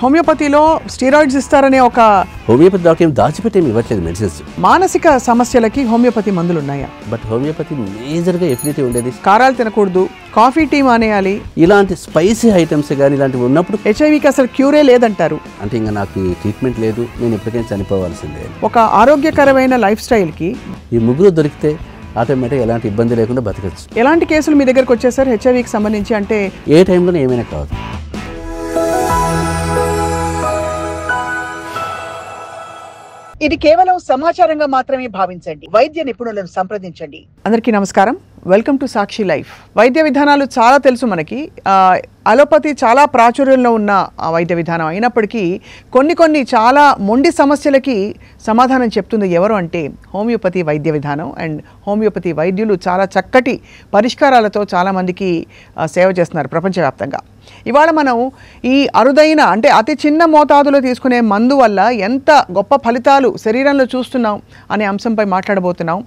హోమియోపతిలో స్టీరాయిడ్స్ ఇస్తారనే ఒక homeopathy doctor ఏం దాచిపెట్టేమి ఇవ్వట్లేదు మెడిసిన్స్. మానసిక సమస్యలకి హోమియోపతి మందులు ఉన్నాయా? బట్ హోమియోపతి మేజర్గా ఎఫినిటీ ఉండేది కారాలు తినకూడదు, కాఫీ టీ మానేయాలి, ఇలాంటి స్పైసీ ఐటమ్స్ కానీ ఇలాంటివి ఉన్నప్పుడు హెచ్ఐవికి అసలు క్యూరే లేదంటారు. అంటే ఇంకా నాకు ట్రీట్మెంట్ లేదు, నేను ఎప్పటికైనా చనిపోవాల్సిందే. ఒక ఆరోగ్యకరమైన లైఫ్ స్టైల్కి ఈ ముగ్గురు దొరికితే ఆటోమేటిక్గా ఎలాంటి ఇబ్బంది లేకుండా బతకచ్చు. ఎలాంటి కేసులు మీ దగ్గరకు వచ్చేసారు హెచ్ఐవికి సంబంధించి? అంటే ఏ టైంలో ఏమైనా కావచ్చు. ఇది కేవలం సమాచారంగా మాత్రమే భావించండి. వైద్య నిపుణులను సంప్రదించండి. అందరికీ నమస్కారం. Welcome to Sakshi life. వైద్య విధానాలు చాలా తెలుసు మనకి. అలోపతి చాలా ప్రాచుర్యంలో ఉన్న వైద్య విధానం అయినప్పటికీ కొన్ని చాలా మొండి సమస్యలకి సమాధానం చెప్తుంది ఎవరు అంటే హోమియోపతి వైద్య విధానం. అండ్ హోమియోపతి వైద్యులు చాలా చక్కటి పరిష్కారాలతో చాలామందికి సేవ చేస్తున్నారు ప్రపంచవ్యాప్తంగా. ఇవాళ మనం ఈ అరుదైన అంటే అతి చిన్న మోతాదులో తీసుకునే మందు వల్ల ఎంత గొప్ప ఫలితాలు శరీరంలో చూస్తున్నాం అనే అంశంపై మాట్లాడబోతున్నాం.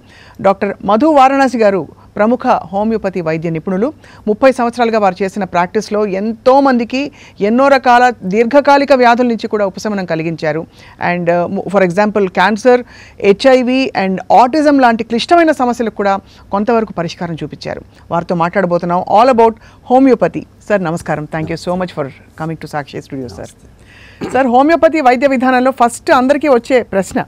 డాక్టర్ మధు వారణాసి గారు ప్రముఖ హోమియోపతి వైద్య నిపుణులు. 30 సంవత్సరాలుగా వారు చేసిన ప్రాక్టీస్లో ఎంతోమందికి ఎన్నో రకాల దీర్ఘకాలిక వ్యాధుల నుంచి కూడా ఉపశమనం కలిగించారు. And for example cancer, HIV and autism లాంటి క్లిష్టమైన సమస్యలకు కూడా కొంతవరకు పరిష్కారం చూపించారు. వారితో మాట్లాడబోతున్నాం ఆల్ అబౌట్ హోమియోపతి. సార్ నమస్కారం. Thank you so much for coming to Sakshi studio. Sir homeopathy వైద్య విధానంలో ఫస్ట్ అందరికీ వచ్చే ప్రశ్న,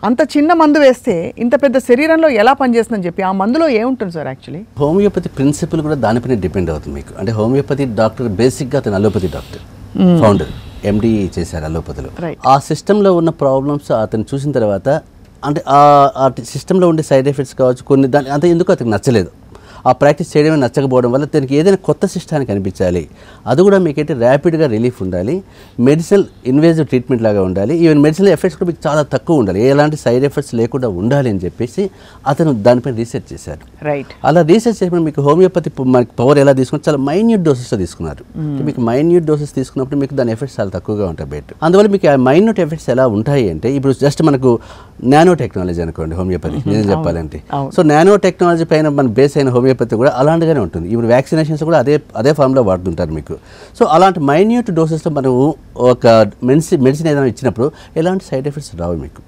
అంత చిన్న మందు వేస్తే ఇంత పెద్ద శరీరంలో ఎలా పనిచేస్తుందని చెప్పి, ఆ మందులో ఏముంటుంది సార్? యాక్చువల్లీ హోమియోపతి ప్రిన్సిపల్ కూడా దానిపైన డిపెండ్ అవుతుంది మీకు. అంటే హోమియోపతి డాక్టర్ బేసిక్గా అతను అలోపతి డాక్టర్, ఫౌండర్, ఎండి చేశారు అలోపతిలో. ఆ సిస్టంలో ఉన్న ప్రాబ్లమ్స్ అతను చూసిన తర్వాత అంటే ఆ సిస్టంలో ఉండే సైడ్ ఎఫెక్ట్స్ కావచ్చు కొన్ని దాని అంత ఎందుకు అతనికి నచ్చలేదు. ఆ ప్రాక్టీస్ చేయడమే నచ్చకపోవడం వల్ల దానికి ఏదైనా కొత్త సిస్టానికి అనిపించాలి. అది కూడా మీకైతే ర్యాపిడ్గా రిలీఫ్ ఉండాలి, మెడిసినల్ ఇన్వేజివ్ ట్రీట్మెంట్ లాగా ఉండాలి, ఈవెన్ మెడిసినల్ ఎఫెక్ట్స్ కూడా మీకు చాలా తక్కువ ఉండాలి, ఎలాంటి సైడ్ ఎఫెక్ట్స్ లేకుండా ఉండాలి అని చెప్పేసి అతను దానిపైన రీసెర్చ్ చేశారు. రైట్. అలా రీసెర్చ్ చేసినప్పుడు మీకు హోమియోపతి మనకి పవర్ ఎలా తీసుకుని చాలా మైన్యూట్ డోసెస్తో తీసుకున్నారు. మీకు మైన్యూట్ డోసెస్ తీసుకున్నప్పుడు మీకు దాని ఎఫెక్ట్స్ చాలా తక్కువగా ఉంటాయి బయట. అందువల్ల మీకు ఆ మైన్యూట్ ఎఫెక్ట్స్ ఎలా ఉంటాయి అంటే ఇప్పుడు జస్ట్ మనకు నానో టెక్నాలజీ అనుకోండి హోమియోపతి నిజం చెప్పాలంటే. సో నానో టెక్నాలజీ పైన మన బేస్ అయిన హోమియోపతి కూడా అలాంటిగానే ఉంటుంది. ఇప్పుడు వ్యాక్సినేషన్స్ కూడా అదే ఫామ్లో వాడుతుంటారు మీకు. సో అలాంటి మైన్యూట్ డోసెస్లో మనం ఒక మెడిసిన్ ఏదైనా ఇచ్చినప్పుడు ఎలాంటి సైడ్ ఎఫెక్ట్స్ రావు మీకు.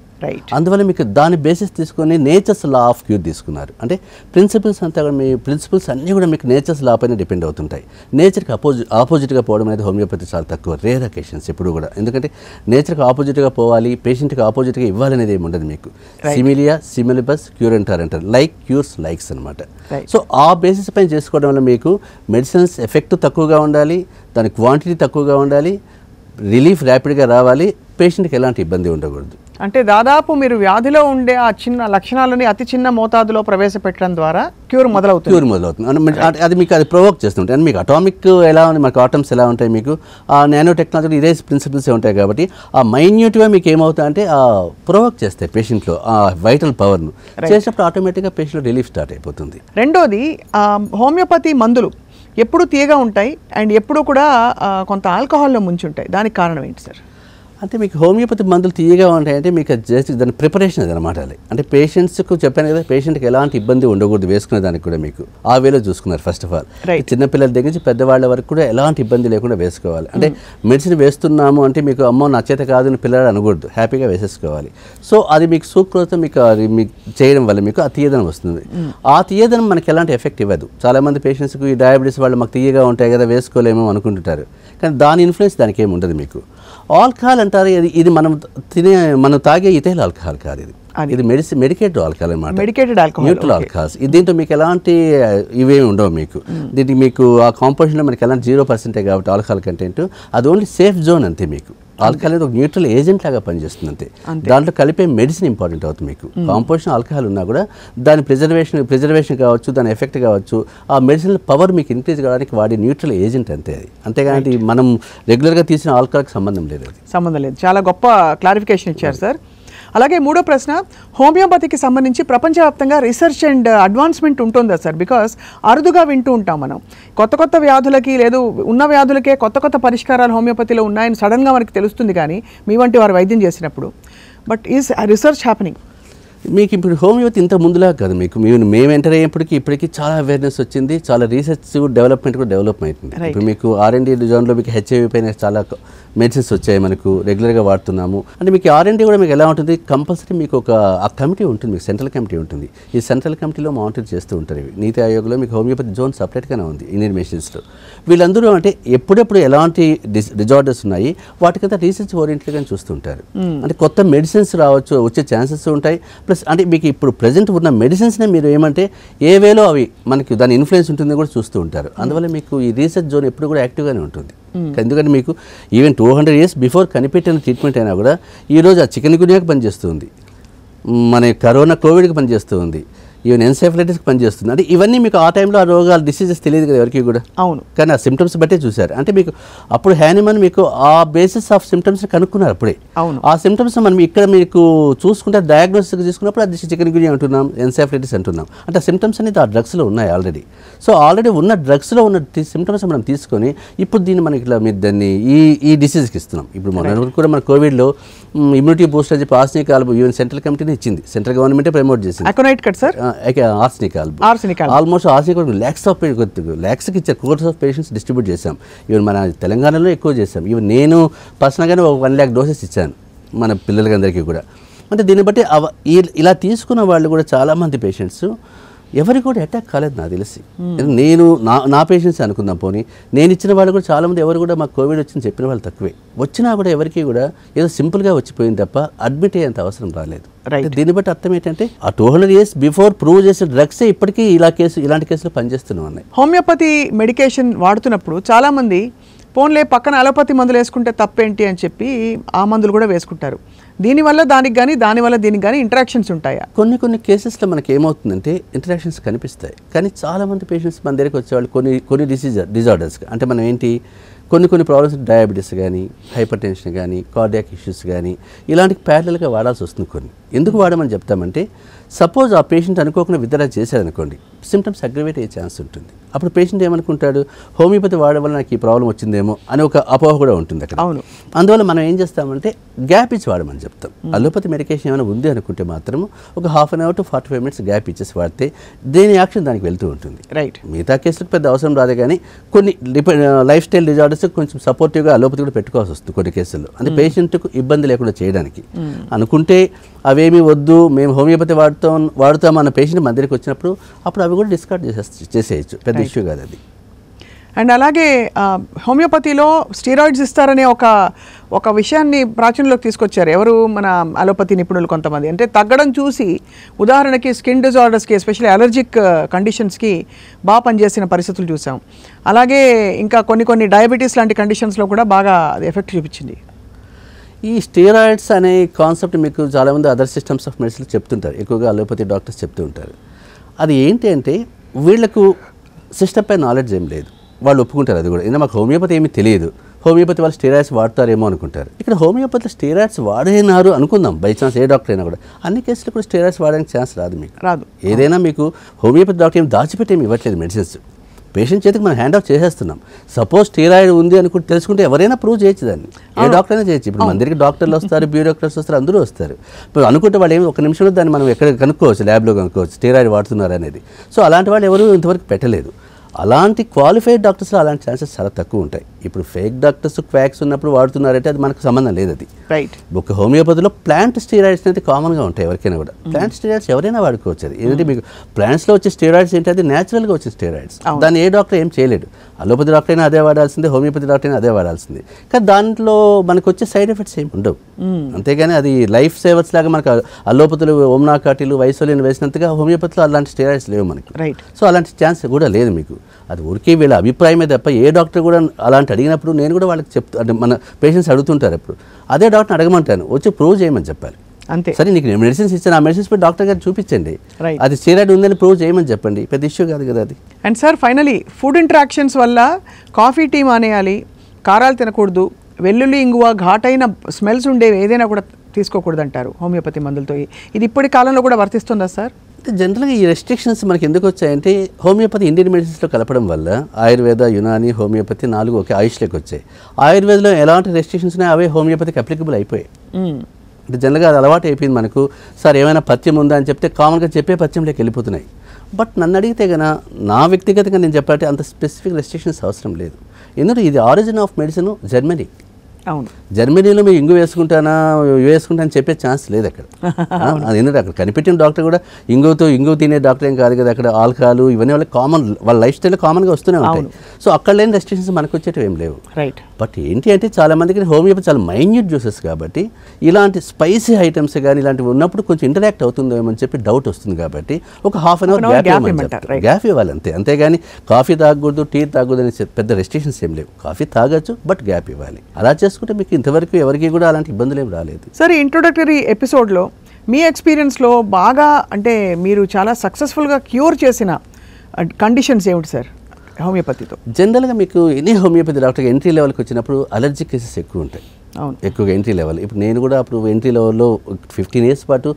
అందువల్ల మీకు దాని బేసిస్ తీసుకొని నేచర్స్ లా ఆఫ్ క్యూర్ తీసుకున్నారు. అంటే ప్రిన్సిపల్స్ అంతా కూడా మీ ప్రిన్సిపల్స్ అన్నీ కూడా మీకు నేచర్స్ లా పైన డిపెండ్ అవుతుంటాయి. నేచర్కి ఆపోజిట్గా పోవడం అనేది హోమియోపతి చాలా తక్కువ, రేర్ అకేషన్స్ ఎప్పుడు కూడా. ఎందుకంటే నేచర్కి ఆపోజిట్గా పోవాలి, పేషెంట్కి ఆపోజిట్గా ఇవ్వాలి అనేది ఏమి ఉండదు మీకు. సిమిలియా సిమిలిబస్ క్యూర్ అంటారు, లైక్ క్యూర్స్ లైక్స్ అనమాట. సో ఆ బేసిస్ పైన చేసుకోవడం వల్ల మీకు మెడిసిన్స్ ఎఫెక్ట్ తక్కువగా ఉండాలి, దాని క్వాంటిటీ తక్కువగా ఉండాలి, రిలీఫ్ ర్యాపిడ్గా రావాలి, పేషెంట్కి ఎలాంటి ఇబ్బంది ఉండకూడదు. అంటే దాదాపు మీరు వ్యాధిలో ఉండే ఆ చిన్న లక్షణాలని అతి చిన్న మోతాదులో ప్రవేశపెట్టడం ద్వారా క్యూర్ మొదలవుతుంది. అది మీకు అది ప్రొవోక్ చేస్తుంటాయి. అండ్ మీకు అటామిక్ ఎలా ఉంది, మనకు ఆటమ్స్ ఎలా ఉంటాయి, మీకు ఆ నానో టెక్నాలజీ ఇదే ప్రిన్సిపల్స్ ఉంటాయి కాబట్టి ఆ మైన్యూట్గా మీకు ఏమవుతాయంటే ప్రొవోక్ చేస్తాయి పేషెంట్లో ఆ వైటల్ పవర్ను. చేసినప్పుడు ఆటోమేటిక్గా పేషెంట్ రిలీఫ్ స్టార్ట్ అయిపోతుంది. రెండోది హోమియోపతి మందులు ఎప్పుడు తీయగా ఉంటాయి అండ్ ఎప్పుడు కూడా కొంత ఆల్కహాల్లో ముంచి ఉంటాయి. దానికి కారణం ఏంటి సార్? అంటే మీకు హోమియోపతి మందులు తీయగా ఉంటాయంటే మీకు జస్ట్ దాని ప్రిపరేషన్ అది అనమాట. అది అంటే పేషెంట్స్కు చెప్పాను కదా, పేషెంట్కి ఎలాంటి ఇబ్బంది ఉండకూడదు వేసుకునే దానికి కూడా మీకు ఆ వేలో చూసుకున్నారు. ఫస్ట్ ఆఫ్ ఆల్ చిన్నపిల్లల దగ్గర నుంచి పెద్దవాళ్ళ వరకు కూడా ఎలాంటి ఇబ్బంది లేకుండా వేసుకోవాలి. అంటే మెడిసిన్ వేస్తున్నాము అంటే మీకు అమ్మో నా చేత కాదు అని పిల్లలు అనకూడదు, హ్యాపీగా వేసేసుకోవాలి. సో అది మీకు సూక్రోత మీకు చేయడం వల్ల మీకు ఆ తీయదనం వస్తుంది. ఆ తీయదనం మనకి ఎలాంటి ఎఫెక్ట్ ఇవ్వదు. చాలామంది పేషెంట్స్కి ఈ డయాబెటీస్ వాళ్ళు మాకు తీయగా ఉంటాయి కదా వేసుకోలేమో అనుకుంటుంటారు, కానీ దాని ఇన్ఫ్లుయెన్స్ దానికి ఏమి ఉండదు మీకు. ఆల్కహాల్ అంటారు, ఇది మనం తాగే ఇథైల్ ఆల్కహాల్ కాదు, ఇది మెడికేటెడ్ ఆల్కహాల్ అనమాట, న్యూట్రల్ ఆల్కహాల్స్. దీంట్లో మీకు ఎలాంటి ఇవేమి ఉండవు మీకు. దీనికి మీకు ఆ కాంపోజిషన్లో మనకి ఎలాంటి 0% కాబట్టి ఆల్కహాల్ కంటెంట్ అది ఓన్లీ సేఫ్ జోన్ అంతే. మీకు ఆల్కహాల్ అనేది ఒక న్యూట్రల్ ఏజెంట్ లాగా పనిచేస్తుంది అంతే. దాంట్లో కలిపే మెడిసిన్ ఇంపార్టెంట్ అవుతుంది మీకు. కాంపోజిషన్ ఆల్కహాల్ ఉన్నా కూడా దాని ప్రిజర్వేషన్ కావచ్చు, దాని ఎఫెక్ట్ కావచ్చు, ఆ మెడిసిన్ పవర్ మీకు ఇంక్రీజ్ కావడానికి వాడే న్యూట్రల్ ఏజెంట్ అంతే అది. అంతేగాని మనం రెగ్యులర్గా తీసిన ఆల్కహాల్కి సంబంధం లేదు. చాలా గొప్ప క్లారిఫికేషన్ ఇచ్చారు సార్. అలాగే మూడో ప్రశ్న, హోమియోపతికి సంబంధించి ప్రపంచవ్యాప్తంగా రీసెర్చ్ అండ్ అడ్వాన్స్మెంట్ ఉంటుందా సార్? బికాస్ అరుదుగా వింటూ ఉంటాం మనం కొత్త వ్యాధులకి లేదు ఉన్న వ్యాధులకే కొత్త పరిష్కారాలు హోమియోపతిలో ఉన్నాయని సడన్గా మనకి తెలుస్తుంది కానీ మీ వంటి వారు వైద్యం చేసినప్పుడు. But is research happening? మీకు ఇప్పుడు హోమియోపతి ఇంత ముందులా కాదు మేము ఎంటర్ అయ్యేప్పటికి ఇప్పటికీ చాలా అవేర్నెస్ వచ్చింది, చాలా రీసెర్చ్ డెవలప్మెంట్ కూడా డెవలప్ అవుతుంది. ఇప్పుడు మీకు R&D జోన్లో మీకు HIV పైన చాలా మెడిసిన్స్ వచ్చాయి, మనకు రెగ్యులర్గా వాడుతున్నాము. అంటే మీకు R&D కూడా మీకు ఎలా ఉంటుంది, కంపల్సరీ మీకు ఒక కమిటీ ఉంటుంది, మీకు సెంట్రల్ కమిటీ ఉంటుంది. ఈ సెంట్రల్ కమిటీలో మానిటర్ చేస్తూ ఉంటారు. ఇవి నీతి ఆయోగ్లో మీకు హోమియోపతి జోన్ సపరేట్గానే ఉంది ఇండియన్ మెడిసిన్స్లో. వీళ్ళందరూ అంటే ఎప్పుడెప్పుడు ఎలాంటి డిజార్డర్స్ ఉన్నాయి వాటికంతా రీసెర్చ్ ఓరియంటెడ్గా చూస్తుంటారు. అంటే కొత్త మెడిసిన్స్ రావచ్చు, వచ్చే ఛాన్సెస్ ఉంటాయి. ప్లస్ అంటే మీకు ఇప్పుడు ప్రజెంట్ ఉన్న మెడిసిన్స్నే మీరు ఏమంటే ఏ వేలో అవి మనకి దాని ఇన్ఫ్లుయెన్స్ ఉంటుందో కూడా చూస్తూ ఉంటారు. అందువల్ల మీకు ఈ రీసెర్చ్ జోన్ ఎప్పుడు కూడా యాక్టివ్గానే ఉంటుంది. ఎందుకంటే మీకు ఈవెన్ 200 years బిఫోర్ కనిపెట్టిన ట్రీట్మెంట్ అయినా కూడా ఈరోజు ఆ చికెన్ గున్యాకి పనిచేస్తుంది, మన కరోనా కోవిడ్కి పనిచేస్తుంది, ఈవెన్ ఎన్సెఫలైటిస్కి పనిచేస్తుంది. అంటే ఇవన్నీ మీకు ఆ టైంలో ఆ రోగాలు డిసీజెస్ తెలియదు కదా ఎవరికి కూడా. అవును. కానీ ఆ సిమ్టమ్స్ బట్టే చూశారు. అంటే మీకు అప్పుడు హ్యానిమన్ మీకు ఆ బేసిస్ ఆఫ్ సిమ్టమ్స్ కనుక్కున్నారు అప్పుడే. అవును. ఆ సిమ్టమ్స్ మనం ఇక్కడ మీకు చూసుకుంటే డయాగ్నోస్టిక్ తీసుకున్నప్పుడు అది చికెన్ గున్యా అంటున్నాం, ఎన్సెఫలైటిస్ అంటున్నాం. అంటే ఆ సిమ్టమ్స్ అనేది ఆ డ్రగ్స్లో ఉన్నాయి ఆల్రెడీ. సో ఆల్రెడీ ఉన్న డ్రగ్స్లో ఉన్న సిమ్టమ్స్ మనం తీసుకొని ఇప్పుడు దీన్ని మనకి ఇట్లా మీరు దాన్ని ఈ డిసీజ్కి ఇస్తున్నాం. ఇప్పుడు మొన్న కూడా మన కోవిడ్లో ఇమ్యూనిటీ బూస్టర్ అని చెప్పి ఆర్సెనిక్ ఆల్బమ్ ఈవెన్ సెంట్రల్ కమిటీనే ఇచ్చింది, సెంట్రల్ గవర్నమెంటే ప్రమోట్ చేసింది. ఆర్సెనిక్ ఆల్బమ్ ఆల్మోస్ట్ ఆర్సెనిక్ ల్యాక్స్కి ఇచ్చారు, కోర్స్ ఆఫ్ పేషెంట్స్ డిస్ట్రిబ్యూట్ చేశాం. ఈవెన్ మన తెలంగాణలో ఎక్కువ చేశాం. ఈవెన్ నేను పర్సనల్గానే ఒక 1 lakh doses ఇచ్చాను మన పిల్లలకి అందరికీ కూడా. అంటే దీన్ని బట్టి ఇలా తీసుకున్న వాళ్ళు కూడా చాలామంది పేషెంట్స్ ఎవరికి కూడా అటాక్ కాలేదు నాకు తెలిసి. నేను నా పేషెంట్స్ అనుకుందాం, పోనీ నేను ఇచ్చిన వాళ్ళు కూడా చాలామంది ఎవరు కూడా మాకు కోవిడ్ వచ్చింది చెప్పిన వాళ్ళు తక్కువే. వచ్చినా కూడా ఎవరికి కూడా ఏదో సింపుల్గా వచ్చిపోయింది తప్ప అడ్మిట్ అయ్యేంత అవసరం రాలేదు. దీన్ని బట్టి అర్థం ఏంటంటే ఆ 200 years బిఫోర్ ప్రూవ్ చేసిన డ్రగ్సే ఇప్పటికీ ఇలాంటి కేసులు పనిచేస్తూనే ఉన్నాయి. హోమియోపతి మెడికేషన్ వాడుతున్నప్పుడు చాలామంది ఫోన్లే పక్కన అలోపతి మందులు వేసుకుంటే తప్పేంటి అని చెప్పి ఆ మందులు కూడా వేసుకుంటారు. దీనివల్ల దానికి కానీ దానివల్ల దీనికి కానీ ఇంటరాక్షన్స్ ఉంటాయా? కొన్ని కేసెస్లో మనకి ఏమవుతుందంటే ఇంటరాక్షన్స్ కనిపిస్తాయి. కానీ చాలామంది పేషెంట్స్ మన దగ్గరికి వచ్చేవాళ్ళు కొన్ని డిజార్డర్స్ అంటే మనం ఏంటి కొన్ని ప్రాబ్లమ్స్ డయాబెటీస్ కానీ, హైపర్ టెన్షన్ కానీ, కార్డియాక్ ఇష్యూస్ కానీ ఇలాంటి ప్యారలల్గా వాడాల్సి వస్తుంది. కొన్ని ఎందుకు వాడమని చెప్తామంటే సపోజ్ ఆ పేషెంట్ అనుకోకుండా విత్డ్రా చేశారనుకోండి, సిమ్టమ్స్ అగ్రవేట్ అయ్యే ఛాన్స్ ఉంటుంది. అప్పుడు పేషెంట్ ఏమనుకుంటాడు, హోమియోపతి వాడడం వల్ల నాకు ఈ ప్రాబ్లం వచ్చిందేమో అని ఒక అపోహ కూడా ఉంటుంది అక్కడ. అవును. అందువల్ల మనం ఏం చేస్తామంటే గ్యాప్ ఇచ్చి వాడమని చెప్తాం. అలోపతి మెడికేషన్ ఏమైనా ఉంది అనుకుంటే మాత్రం ఒక 1/2 hour to 45 minutes గ్యాప్ ఇచ్చేసి వాడితే దేని యాక్షన్ దానికి వెళ్తూ ఉంటుంది. రైట్. మిగతా కేసులకు పెద్ద అవసరం రాదు, కానీ కొన్ని లైఫ్ స్టైల్ డిజార్డర్స్ కొంచెం సపోర్టివ్గా అలోపతి కూడా పెట్టుకోవాల్సి వస్తుంది కొన్ని కేసుల్లో. అంటే పేషెంట్కు ఇబ్బంది లేకుండా చేయడానికి అనుకుంటే అవేమీ వద్దు మేము హోమియోపతి వాడుతాం అన్న పేషెంట్ మన దగ్గరికి వచ్చినప్పుడు అప్పుడు అవి కూడా డిస్కార్డ్ చేసేయచ్చు, పెద్ద ఇష్యూ కాదు అది. అండ్ అలాగే హోమియోపతిలో స్టీరాయిడ్స్ ఇస్తారనే ఒక విషయాన్ని ప్రాచుర్యంలోకి తీసుకొచ్చారు ఎవరు, మన అలోపతి నిపుణులు కొంతమంది. అంటే తగ్గడం చూసి ఉదాహరణకి స్కిన్ డిజార్డర్స్కి ఎస్పెషల్లీ అలర్జిక్ కండిషన్స్కి బాగా పనిచేసిన పరిస్థితులు చూసాం. అలాగే ఇంకా కొన్ని డయాబెటీస్ లాంటి కండిషన్స్లో కూడా బాగా ఎఫెక్ట్ చూపించింది. ఈ స్టీరాయిడ్స్ అనే కాన్సెప్ట్ మీకు చాలామంది అదర్ సిస్టమ్స్ ఆఫ్ మెడిసిన్ చెప్తుంటారు, ఎక్కువగా అలోపతి డాక్టర్స్ చెప్తూ ఉంటారు. అది ఏంటి అంటే వీళ్ళకు సిస్టమ్ పై నాలెడ్జ్ ఏం లేదు, వాళ్ళు ఒప్పుకుంటారు అది కూడా. ఎందుకంటే మాకు హోమియోపతి ఏమీ తెలియదు, హోమియోపతి వాళ్ళు స్టీరాయిడ్స్ వాడతారేమో అనుకుంటారు. ఇక్కడ హోమియోపతిలో స్టీరాయిడ్స్ వాడేనారు అనుకుందాం, బై ఛాన్స్ ఏ డాక్టర్ అయినా కూడా అన్ని కేసులు కూడా స్టీరాయిడ్స్ వాడడానికి ఛాన్స్ రాదు. ఏదైనా మీకు హోమియోపతి డాక్టర్ ఏమి దాచిపెట్టేమి ఇవ్వట్లేదు మెడిసిన్స్, పేషెంట్ చేతికి మనం హ్యాండ్ ఆఫ్ చేసేస్తున్నాం. సపోజ్ స్టీరాయిడ్ ఉంది అనుకుంటే తెలుసుకుంటే ఎవరైనా ప్రూవ్ చేయొచ్చు, దాన్ని ఏ డాక్టర్ అయినా చేయొచ్చు. ఇప్పుడు మన దగ్గరికి డాక్టర్లు వస్తారు, బ్యూరోక్రాట్స్ వస్తారు, అందరూ వస్తారు. ఇప్పుడు అనుకుంటే వాళ్ళు ఏమి ఒక నిమిషంలో దాన్ని మనం ఎక్కడ కనుక్కోవచ్చు, ల్యాబ్లో కనుక్కోవచ్చు స్టీరాయిడ్ వాడుతున్నారు అనేది. సో అలాంటి వాళ్ళు ఎవరు ఇంతవరకు పెట్టలేదు. అలాంటి క్వాలిఫైడ్ డాక్టర్స్లో అలాంటి ఛాన్సెస్ చాలా తక్కువ ఉంటాయి. ఇప్పుడు ఫేక్ డాక్టర్స్ క్వాక్స్ ఉన్నప్పుడు వాడుతున్నారంటే అది మనకు సంబంధం లేదు. అది రైట్. ఒక హోమియోపతిలో ప్లాంట్ స్టీరాయిడ్స్ అనేది కామన్గా ఉంటాయి ఎవరికైనా కూడా. ప్లాంట్ స్టీరాయిడ్స్ ఎవరైనా వాడుకోవచ్చు. అది ఏంటంటే మీకు ప్లాంట్స్లో వచ్చే స్టీరాయిడ్స్ ఏంటి, అది న్యాచురల్గా వచ్చే స్టీరాయిడ్స్, దాన్ని ఏ డాక్టర్ ఏం చేయలేడు. అలోపతి డాక్టర్ అయినా అదే వాడాల్సిందే, హోమియోపతి డాక్టర్ అయినా అదే వాడాల్సిందే. కానీ దాంట్లో మనకు వచ్చే సైడ్ ఎఫెక్ట్స్ ఏమి ఉండవు. అంతేగాని అది లైఫ్ సేవర్స్ లాగా మనకు అలోపతులు ఓమ్నాకాటిలు వైసోలిన్ వేసినంతగా హోమియోపతిలో అలాంటి స్టీరాయిడ్స్ లేవు మనకి. రైట్. సో అలాంటి ఛాన్స్ కూడా లేదు మీకు. అది ఊరికే వీళ్ళ అభిప్రాయమే తప్ప ఏ డాక్టర్ కూడా అలాంటి అడిగినప్పుడు నేను కూడా వాళ్ళకి అంటే మన పేషెంట్స్ అడుగుతుంటారు ఎప్పుడు, అదే డాక్టర్ని అడగమంటాను, వచ్చి ప్రూవ్ చేయమని చెప్పాలి. అంతే. సరే నీకు మెడిసిన్స్ ఇచ్చాను, ఆ మెడిసిన్స్ పోయి డాక్టర్ గారు చూపించండి, అది స్టీరాయిడ్ ఉందని ప్రూవ్ చేయమని చెప్పండి, పెద్ద ఇష్యూ కాదు కదా అది. And sir finally food interactions వల్ల కాఫీ టీ మానేయాలి, కారాలు తినకూడదు, వెల్లుల్లి ఇంగువ ఘాటైన స్మెల్స్ ఉండేవి ఏదైనా కూడా తీసుకోకూడదు అంటారు హోమియోపతి మందులతో. ఇది ఇప్పటి కాలంలో కూడా వర్తిస్తుందా సార్? జనరల్గా ఈ రెస్ట్రిక్షన్స్ మనకి ఎందుకు వచ్చాయంటే హోమియోపతి ఇండియన్ మెడిసిన్స్లో కలపడం వల్ల ఆయుర్వేద, యునాని, హోమియోపతి 4 ఒకే ఆయుష్లోకి వచ్చాయి. ఆయుర్వేదంలో ఎలాంటి రెస్ట్రిక్షన్స్ ఉన్నాయో అవే హోమియోపతికి అప్లికబుల్ అయిపోయాయి. అంటే జనరల్గా అది అలవాటు అయిపోయింది మనకు. సార్ ఏమైనా పథ్యం ఉందా అని చెప్తే కామన్గా చెప్పే పథ్యంలోకి వెళ్ళిపోతున్నాయి. బట్ నన్ను అడిగితే కన్నా నా వ్యక్తిగతంగా నేను చెప్పాలంటే అంత స్పెసిఫిక్ రెస్ట్రిక్షన్స్ అవసరం లేదు. ఎందుకంటే ఇది ఆరిజిన్ ఆఫ్ మెడిసిన్ జర్మనీ. అవును, జర్మనీలో మీరు ఇంగు వేసుకుంటానని చెప్పే ఛాన్స్ లేదు అక్కడ. అది ఎందుకంటే అక్కడ కనిపెట్టిన డాక్టర్ కూడా ఇంగు తినే డాక్టర్ ఏం కాదు కదా. అక్కడ ఆల్కహాల్ ఇవన్నీ వాళ్ళకి కామన్, వాళ్ళ లైఫ్ స్టైల్ కామన్గా వస్తూనే ఉంటాయి. సో అక్కడ లేని రెస్ట్రిక్షన్స్ మనకు వచ్చేటివి ఏం లేవు. రైట్. బట్ ఏంటి అంటే చాలా మందికి హోమియోపతి చాలా మైన్యూట్ జ్యూసెస్ కాబట్టి ఇలాంటి స్పైసీ ఐటమ్స్ కానీ ఇలాంటివి ఉన్నప్పుడు కొంచెం ఇంటరాక్ట్ అవుతుందేమో అని చెప్పి డౌట్ వస్తుంది. కాబట్టి ఒక హాఫ్ అన్ అవర్ గ్యాప్ ఇవ్వాలి అంతే. అంతేగాని కాఫీ తాగకూడదు, టీ తాగకూడదు అనే పెద్ద రెస్ట్రిక్షన్స్ ఏం లేవు. కాఫీ తాగొచ్చు, బట్ గ్యాప్ ఇవ్వాలి. అలా చేసుకుంటే మీకు ఇంతవరకు ఎవరికి కూడా అలాంటి ఇబ్బందులు ఏం రాలేదు. సరే, ఇంట్రొడక్టరీ ఎపిసోడ్లో మీ ఎక్స్పీరియన్స్లో బాగా అంటే మీరు చాలా సక్సెస్ఫుల్గా క్యూర్ చేసిన కండిషన్స్ ఏమిటి సార్ హోమియోపతితో? జనరల్గా మీకు ఎనీ హోమియోపతి డాక్టర్గా ఎంట్రీ లెవెల్కి వచ్చినప్పుడు అలర్జిక్ కేసెస్ ఎక్కువ ఉంటాయి. అవును, ఎక్కువగా ఎంట్రీ లెవెల్. ఇప్పుడు నేను కూడా అప్పుడు ఎంట్రీ లెవెల్లో 15 years పాటు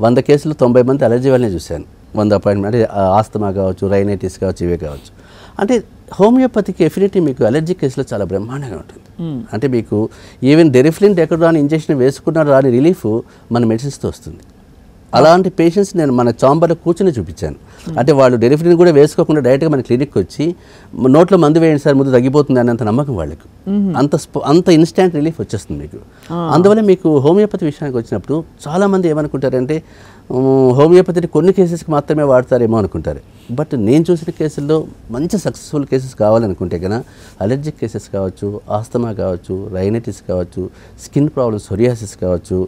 100 కేసులు 90 మంది అలర్జీ వాళ్ళనే చూశాను. 100 అపాయింట్మెంట్ అంటే ఆస్తమా కావచ్చు, రైనైటిస్ కావచ్చు, ఇవే కావచ్చు. అంటే హోమియోపతికి ఎఫినిటీ మీకు అలర్జిక్ కేసులో చాలా బ్రహ్మాండంగా ఉంటుంది. అంటే మీకు ఈవెన్ డెరిఫ్లిన్ డెకడ్రాన్ ఇంజెక్షన్ వేసుకున్న రాని రిలీఫ్ మన మెడిసిన్స్తో వస్తుంది. అలాంటి పేషెంట్స్ నేను మన చాంబర్లో కూర్చొని చూపించాను. అంటే వాళ్ళు డెలిఫ్రిన్ కూడా వేసుకోకుండా డైరెక్ట్గా మన క్లినిక్కి వచ్చి నోట్లో మందు వేయండి సార్ ముందు తగ్గిపోతుంది అన్నంత నమ్మకం వాళ్ళకు. అంత ఇన్స్టాంట్ రిలీఫ్ వచ్చేస్తుంది మీకు. అందువల్ల మీకు హోమియోపతి విషయానికి వచ్చినప్పుడు చాలామంది ఏమనుకుంటారంటే హోమియోపతిని కొన్ని కేసెస్కి మాత్రమే వాడతారేమో అనుకుంటారు. బట్ నేను చూసిన కేసుల్లో మంచి సక్సెస్ఫుల్ కేసెస్ కావాలనుకుంటే కన్నా అలర్జిక్ కేసెస్ కావచ్చు, ఆస్తమా కావచ్చు, రైనైటిస్ కావచ్చు, స్కిన్ ప్రాబ్లమ్స్, సోరియాసిస్ కావచ్చు,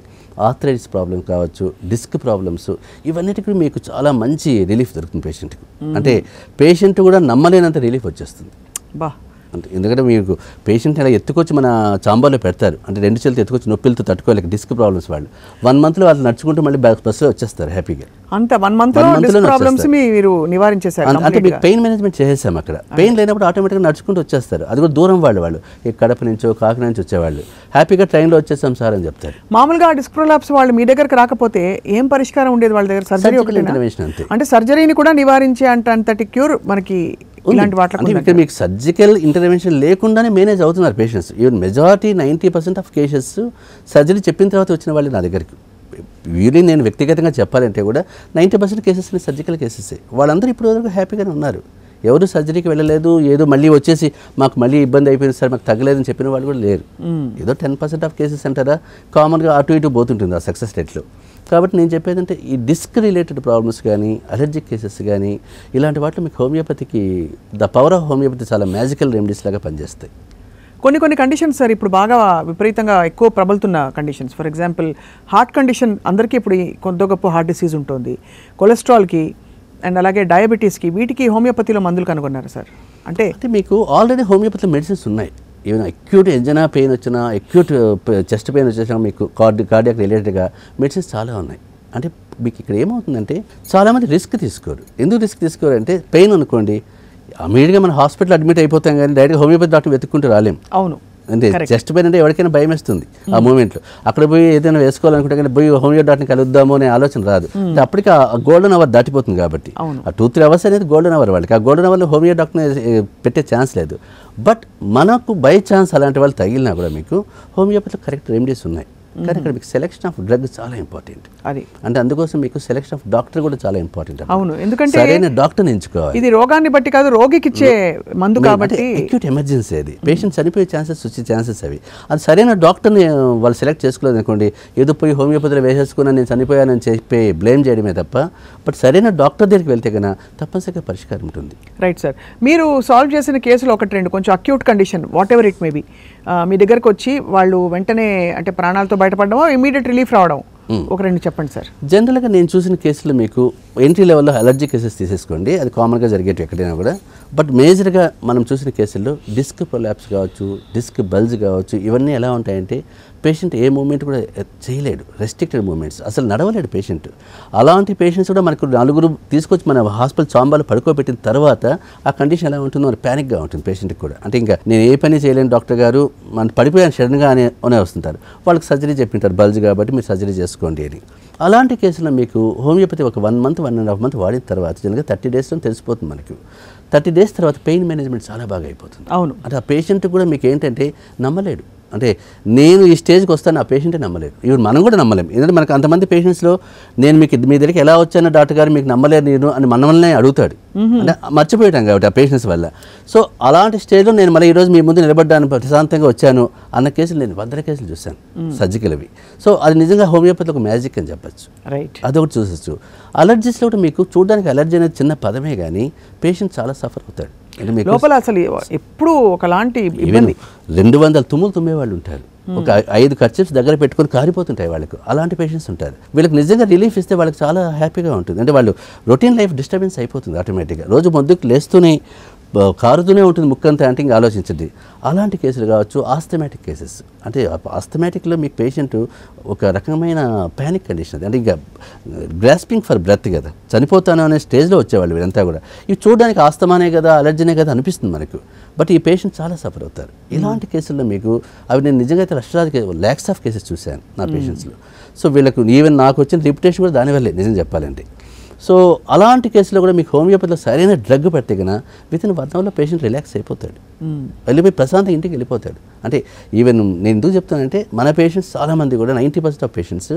ఆర్థరైటిస్ ప్రాబ్లం కావచ్చు, డిస్క్ ప్రాబ్లమ్స్, ఇవన్నిటికీ మీకు చాలా మంచి రిలీఫ్ దొరుకుతుంది పేషెంట్కి. అంటే పేషెంట్ కూడా నమ్మలేనంత రిలీఫ్ వచ్చేస్తుంది. అంటే ఎందుకంటే మీకు పేషెంట్ అలా ఎత్తుకొచ్చి మన చాంబర్లో పెడతారు. అంటే 2 చేతులతో ఎత్తుకొచ్చి నొప్పిలతో తట్టుకోలేక డిస్క్ ప్రాబ్లమ్స్ వాళ్ళు 1 monthలో వాళ్ళు నడుచుకుంటూ మళ్ళీ బస్సులో వచ్చేస్తారు హ్యాపీగా. అంత 1 monthలో మీరు నివారించేశారు. అంటే మీకు పెయిన్ మేనేజ్మెంట్ చేసేసాం అక్కడ. పెయిన్ లేనప్పుడు ఆటోమేటిక్గా నడుచుకుంటూ వచ్చేస్తారు. అది కూడా దూరం వాళ్ళు ఈ కడప నుంచో కాకినాడ నుంచి వచ్చేవాళ్ళు హ్యాపీగా ట్రైన్లో వచ్చేసాం సార్ అని చెప్తారు. మామూలుగా డిస్క్ ప్రొలాప్స్ వాళ్ళు మీ దగ్గరకు రాకపోతే ఏం పరిష్కారం ఉండేది వాళ్ళ దగ్గర? సర్జరీ ఇంటర్వెన్షన్ అంతే. అంటే సర్జరీని కూడా నివారించే అంతటి క్యూర్ మనకి ఇలాంటి వాటికి ఇక్కడ మీకు సర్జికల్ ఇంటర్వెన్షన్ లేకుండానే మేనేజ్ అవుతున్నారు patients. Even majority 90% of cases surgery చెప్పిన తర్వాత వచ్చిన వాళ్ళు నా దగ్గరికి. వీళ్ళు నేను వ్యక్తిగతంగా చెప్పాలంటే కూడా 90% కేసెస్ సర్జికల్ కేసెస్. వాళ్ళందరూ ఇప్పుడు వరకు హ్యాపీగానే ఉన్నారు. ఎవరు సర్జరీకి వెళ్ళలేదు, ఏదో మళ్ళీ వచ్చేసి మాకు మళ్ళీ ఇబ్బంది అయిపోయింది సార్ మాకు తగ్గలేదని చెప్పిన వాళ్ళు కూడా లేరు. ఏదో 10% ఆఫ్ కేసెస్ అంటారా కామన్గా అటు ఇటు పోతుంటుంది ఆ సక్సెస్ రేట్లో. కాబట్టి నేను చెప్పేదంటే ఈ డిస్క్ రిలేటెడ్ ప్రాబ్లమ్స్ కానీ అలర్జిక్ కేసెస్ కానీ ఇలాంటి వాటిలో మీకు హోమియోపతికి ద పవర్ ఆఫ్ హోమియోపతి చాలా మ్యాజికల్ రెమెడీస్ లాగా పనిచేస్తాయి. కొన్ని కండిషన్స్ సార్ ఇప్పుడు బాగా విపరీతంగా ఎక్కువ ప్రబలుతున్న conditions. For example heart condition, అందరికీ ఇప్పుడు కొంత గొప్ప హార్ట్ డిసీజ్ ఉంటుంది. కొలెస్ట్రాల్కి అండ్ అలాగే డయాబెటీస్కి, వీటికి హోమియోపతిలో మందులు కనుగొన్నారు సార్? అంటే మీకు ఆల్రెడీ హోమియోపతిలో మెడిసిన్స్ ఉన్నాయి. ఈవెన్ అక్యూట్ ఎంజైనా పెయిన్ వచ్చినా, అక్యూట్ చెస్ట్ పెయిన్ వచ్చేసినా మీకు కార్డియాక్ రిలేటెడ్గా మెడిసిన్స్ చాలా ఉన్నాయి. అంటే మీకు ఇక్కడ ఏమవుతుందంటే చాలామంది రిస్క్ తీసుకోరు. ఎందుకు రిస్క్ తీసుకోరు అంటే పెయిన్ అనుకోండి ఇమీడియట్గా మన హాస్పిటల్ అడ్మిట్ అయిపోతాం కానీ డైరెక్ట్గా హోమియోపతి డాక్టర్ వెతుక్కుంటూ రాలేం. అవును, అంటే చెస్ట్ పెయిన్ అంటే ఎవరికైనా భయం వేస్తుంది ఆ మూమెంట్లో. అక్కడ పోయి ఏదైనా వేసుకోవాలనుకుంటే కానీ పోయి హోమియో డాక్టర్ని కలుద్దాము అనే ఆలోచన రాదు. అంటే అప్పటికి ఆ గోల్డెన్ అవర్ దాటిపోతుంది కాబట్టి ఆ 2-3 hours అనేది గోల్డెన్ అవర్ వాళ్ళకి. ఆ గోల్డెన్ అవర్లో హోమియో డాక్టర్ని పెట్టే ఛాన్స్ లేదు. బట్ మనకు బై ఛాన్స్ అలాంటి వాళ్ళు తగిలినా కూడా మీకు హోమియోపతిలో కరెక్ట్ రెమెడీస్ ఉన్నాయి. కానీ ఇక్కడ మీకు సెలెక్షన్ ఆఫ్ డ్రగ్ చాలా ఇంపార్టెంట్. అది అంటే అందుకోసం మీకు సెలెక్షన్ ఆఫ్ డాక్టర్ కూడా చాలా ఇంపార్టెంట్. అవును, ఎందుకంటే సరైన డాక్టర్ని ఎంచుకోవాలి. ఇది రోగాన్ని బట్టి కాదు, రోగికి ఇచ్చే మందు కాబట్టి. అక్యూట్ ఎమర్జెన్సీ అది, పేషెంట్ చనిపోయే ఛాన్సెస్ వచ్చే ఛాన్సెస్ అవి. అది సరైన డాక్టర్ని వాళ్ళు సెలెక్ట్ చేసుకోలేదు అనుకోండి, ఏదో పోయి హోమియోపతిలో వేసేసుకున్నా నేను చనిపోయానని చెప్పి బ్లేమ్ చేయడమే తప్ప. బట్ సరైన డాక్టర్ దగ్గరికి వెళ్తే కన్నా తప్పనిసరిగా పరిష్కారం ఉంటుంది. రైట్ సార్, మీరు సాల్వ్ చేసిన కేసులు 1-2 కొంచెం acute condition whatever it may be మీ దగ్గరకు వచ్చి వాళ్ళు వెంటనే అంటే ప్రాణాలతో బయటపడడమో ఇమీడియట్ రిలీఫ్ రావడం 1-2 చెప్పండి సార్. జనరల్గా నేను చూసిన కేసులు మీకు ఎంట్రీ లెవెల్లో అలర్జీ కేసెస్ తీసేసుకోండి, అది కామన్గా జరిగేవి ఎక్కడైనా కూడా. బట్ మేజర్గా మనం చూసిన కేసుల్లో డిస్క్ ప్రొలాప్స్ కావచ్చు, డిస్క్ బల్జ్ కావచ్చు, ఇవన్నీ ఎలా ఉంటాయంటే పేషెంట్ ఏ మూమెంట్ కూడా చేయలేడు, రెస్ట్రిక్టెడ్ మూమెంట్స్, అసలు నడవలేడు పేషెంట్. అలాంటి పేషెంట్స్ కూడా మనకు 4 తీసుకొచ్చి మన హాస్పిటల్ చాంబాలో పడుకోబెట్టిన తర్వాత ఆ కండిషన్ ఎలా ఉంటుందో అని ప్యానిక్గా ఉంటుంది పేషెంట్కి కూడా. అంటే ఇంకా నేను ఏ పని చేయలేను డాక్టర్ గారు, మన పడిపోయాను సడన్గా అనే వస్తుంటారు. వాళ్ళకి సర్జరీ చెప్పింటారు బల్జ్ కాబట్టి మీరు సర్జరీ చేసుకోండి అని. అలాంటి కేసులో మీకు హోమియోపతి ఒక 1 month 1.5 month వాడిన తర్వాత జనరల్గా 30 daysలో తెలిసిపోతుంది మనకు. 30 days తర్వాత పెయిన్ మేనేజ్మెంట్ చాలా బాగా అయిపోతుంది. అవును, అంటే ఆ పేషెంట్ కూడా మీకు ఏంటంటే నమ్మలేడు, అంటే నేను ఈ స్టేజ్కి వస్తాను ఆ పేషెంటే నమ్మలేరు, ఈవెన్ మనం కూడా నమ్మలేం. ఎందుకంటే మనకు అంతమంది పేషెంట్స్లో నేను మీకు మీ దగ్గరికి ఎలా వచ్చానో డాక్టర్ గారు మీకు నమ్మలేరు నేను అని మనల్నే అడుగుతాడు, అంటే మర్చిపోయాం కాబట్టి ఆ పేషెంట్స్ వల్ల. సో అలాంటి స్టేజ్లో నేను మళ్ళీ ఈరోజు మీ ముందు నిలబడ్డాను, ప్రశాంతంగా వచ్చాను అన్న కేసులు నేను 100 కేసులు చూశాను సర్జికల్ అవి. సో అది నిజంగా హోమియోపతి ఒక మ్యాజిక్ అని చెప్పచ్చు. అదొకటి చూసొచ్చు. అలర్జీస్లో కూడా మీకు చూడడానికి అలర్జీ అనేది చిన్న పదమే కానీ పేషెంట్ చాలా సఫర్ అవుతాడు. లోపల అసలు ఎప్పుడు ఒకలాంటి 200 తుమ్ములు తుమ్మే వాళ్ళు ఉంటారు, ఒక 5 ఖర్చులు దగ్గర పెట్టుకొని కారిపోతుంటాయి వాళ్ళకు. అలాంటి పేషెంట్స్ ఉంటారు. వీళ్ళకి నిజంగా రిలీఫ్ ఇస్తే వాళ్ళకి చాలా హ్యాపీగా ఉంటుంది. అంటే వాళ్ళు రొటీన్ లైఫ్ డిస్టర్బెన్స్ అయిపోతుంది ఆటోమేటిక్గా. రోజు మొద్దుకు లేస్తూనే కారుతూనే ఉంటుంది ముక్కంతా అంటే ఇంకా ఆలోచించండి. అలాంటి కేసులు కావచ్చు. ఆస్థమాటిక్ కేసెస్ అంటే ఆస్థమాటిక్లో మీకు పేషెంట్ ఒక రకమైన ప్యానిక్ కండిషన్ అది, అంటే ఇంకా గ్రాస్పింగ్ ఫర్ బ్రెత్ కదా, చనిపోతాను అనే స్టేజ్లో వచ్చేవాళ్ళు వీళ్ళంతా కూడా. ఇవి చూడడానికి ఆస్తమానే కదా అలర్జీనే కదా అనిపిస్తుంది మనకు, బట్ ఈ పేషెంట్ చాలా సఫర్ అవుతారు. ఇలాంటి కేసుల్లో మీకు అవి నేను నిజంగా అయితే లక్షలాది ల్యాక్స్ ఆఫ్ కేసెస్ చూశాను నా పేషెంట్స్లో. సో వీళ్ళకు ఈవెన్ నాకు వచ్చిన రిప్యుటేషన్ కూడా దానివల్లే నిజం చెప్పాలంటే. సో అలాంటి కేసులో కూడా మీకు హోమియోపతిలో సరైన డ్రగ్ పడితే కన్నా వితిన్ 1 అవర్లో పేషెంట్ రిలాక్స్ అయిపోతాడు, వెళ్ళిపోయి ప్రశాంతంగా ఇంటికి వెళ్ళిపోతాడు. అంటే ఈవెన్ నేను ఎందుకు చెప్తానంటే మన పేషెంట్స్ చాలామంది కూడా 90% ఆఫ్ పేషెంట్స్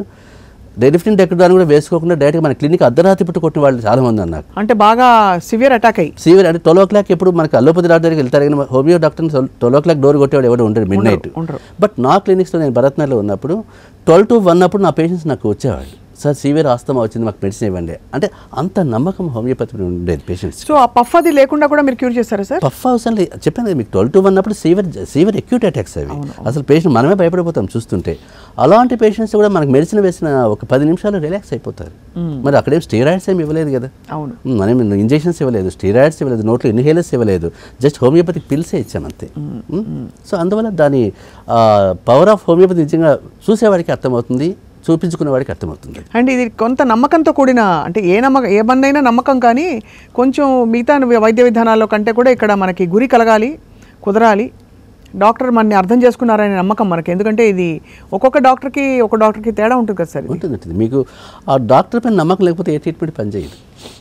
డెలిఫిన్ డెక్టర్ని కూడా వేసుకోకుండా డైరెక్ట్గా మన క్లినిక్ అర్ధరాత్రి పుట్టు కొట్టిన వాళ్ళు చాలామంది అన్నారు. అంటే బాగా సివియర్ అటాక్ అయ్యి సివియర్ అంటే 12 o'clock ఎప్పుడు మనకి అల్లోపతి డాక్టర్ దగ్గరికి వెళ్తారు కానీ హోమియో డాక్టర్ని 12 o'clock డోర్ కొట్టేవాడు ఎవరు ఉండరు మిడ్ నైట్. బట్ నా క్లినిక్స్లో నేను భరత్నగర్లో ఉన్నప్పుడు 12 to 1 అప్పుడు నా పేషెంట్స్ నాకు వచ్చేవాళ్ళు, సార్ సివియర్ ఆస్తమా వచ్చింది మాకు మెడిసిన్ ఇవ్వండి అంటే. అంత నమ్మకం హోమియోపతి ఉండేది పేషెంట్స్. సో ఆ పఫ్ అది లేకుండా కూడా మీరు క్యూర్ చేస్తారా సార్? పఫ్ అవసరం లేదు, చెప్పాను కదా మీకు 12 to 1 అప్పుడు సివియర్ అక్యూట్ అటాక్స్ అవి. అసలు పేషెంట్ మనమే భయపడిపోతాం చూస్తుంటే. అలాంటి పేషెంట్స్ కూడా మనకు మెడిసిన్ వేసిన ఒక 10 నిమిషాలు రిలాక్స్ అయిపోతారు. మరి అక్కడేం స్టీరాయిడ్స్ ఏమి ఇవ్వలేదు కదా, మనం ఇంజెక్షన్స్ ఇవ్వలేదు, స్టీరాయిడ్స్ ఇవ్వలేదు, నోట్లో ఇన్హేలర్స్ ఇవ్వలేదు, జస్ట్ హోమియోపతిక్ పిల్సే ఇచ్చాం అంతే. సో అందువల్ల దాని పవర్ ఆఫ్ హోమియోపతి నిజంగా చూసేవాడికి అర్థమవుతుంది, చూపించుకునే వాడికి అర్థమవుతుంది. అంటే ఇది కొంత నమ్మకంతో కూడిన, అంటే ఏ బంద్ అయినా నమ్మకం, కానీ కొంచెం మిగతా వైద్య విధానాల్లో కంటే కూడా ఇక్కడ మనకి గురి కలగాలి, కుదరాలి, డాక్టర్ మనని అర్థం చేసుకున్నారనే నమ్మకం మనకి. ఎందుకంటే ఇది ఒక్కొక్క డాక్టర్కి తేడా ఉంటుంది కదా సార్. ఉంటుంది. మీకు ఆ డాక్టర్ పైన నమ్మకం లేకపోతే ఏ ట్రీట్మెంట్ పనిచేయదు.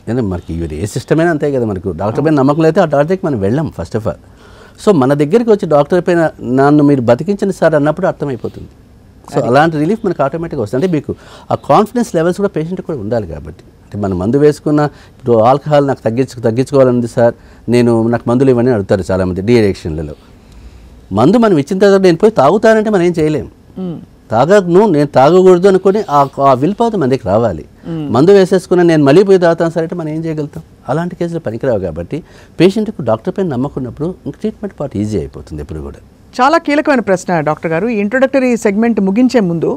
ఎందుకంటే మనకి ఏ సిస్టమ్ అయినా అంతే కదా, మనకు డాక్టర్ పైన నమ్మకం లేకపోతే ఆ డాక్టర్కి మనం వెళ్ళాం ఫస్ట్ ఆఫ్ ఆల్. సో మన దగ్గరికి వచ్చి డాక్టర్ పైన నన్ను మీరు బతికించండి సార్ అన్నప్పుడు అర్థమైపోతుంది. సో అలాంటి రిలీఫ్ మనకు ఆటోమేటిక్గా వస్తుంది. అంటే మీకు ఆ కాన్ఫిడెన్స్ లెవెల్స్ కూడా పేషెంట్ కూడా ఉండాలి కాబట్టి. అంటే మన మందు వేసుకున్న ఇప్పుడు ఆల్కహాల్ నాకు తగ్గించుకోవాలంది సార్, నాకు మందులు ఇవ్వని అడుగుతారు చాలామంది డీఎడిక్షన్లలో. మందు మనం ఇచ్చిన తర్వాత నేను పోయి తాగుతానంటే మనం ఏం చేయలేం. నేను తాగకూడదు అనుకుని ఆ విల్ పవర్ మన దగ్గరికి రావాలి. మందు వేసేసుకుని నేను మళ్ళీ పోయి తాగుతాను సరే అంటే మనం ఏం చేయగలుగుతాం. అలాంటి కేసులు పనికిరావు కాబట్టి పేషెంట్కు డాక్టర్ పైన నమ్మకం ఉన్నప్పుడు ఇంక ట్రీట్మెంట్ పార్ట్ ఈజీ అయిపోతుంది ఎప్పుడు కూడా. చాలా కీలకమైన ప్రశ్న డాక్టర్ గారు. ఈ ఇంట్రొడక్టరీ సెగ్మెంట్ ముగించే ముందు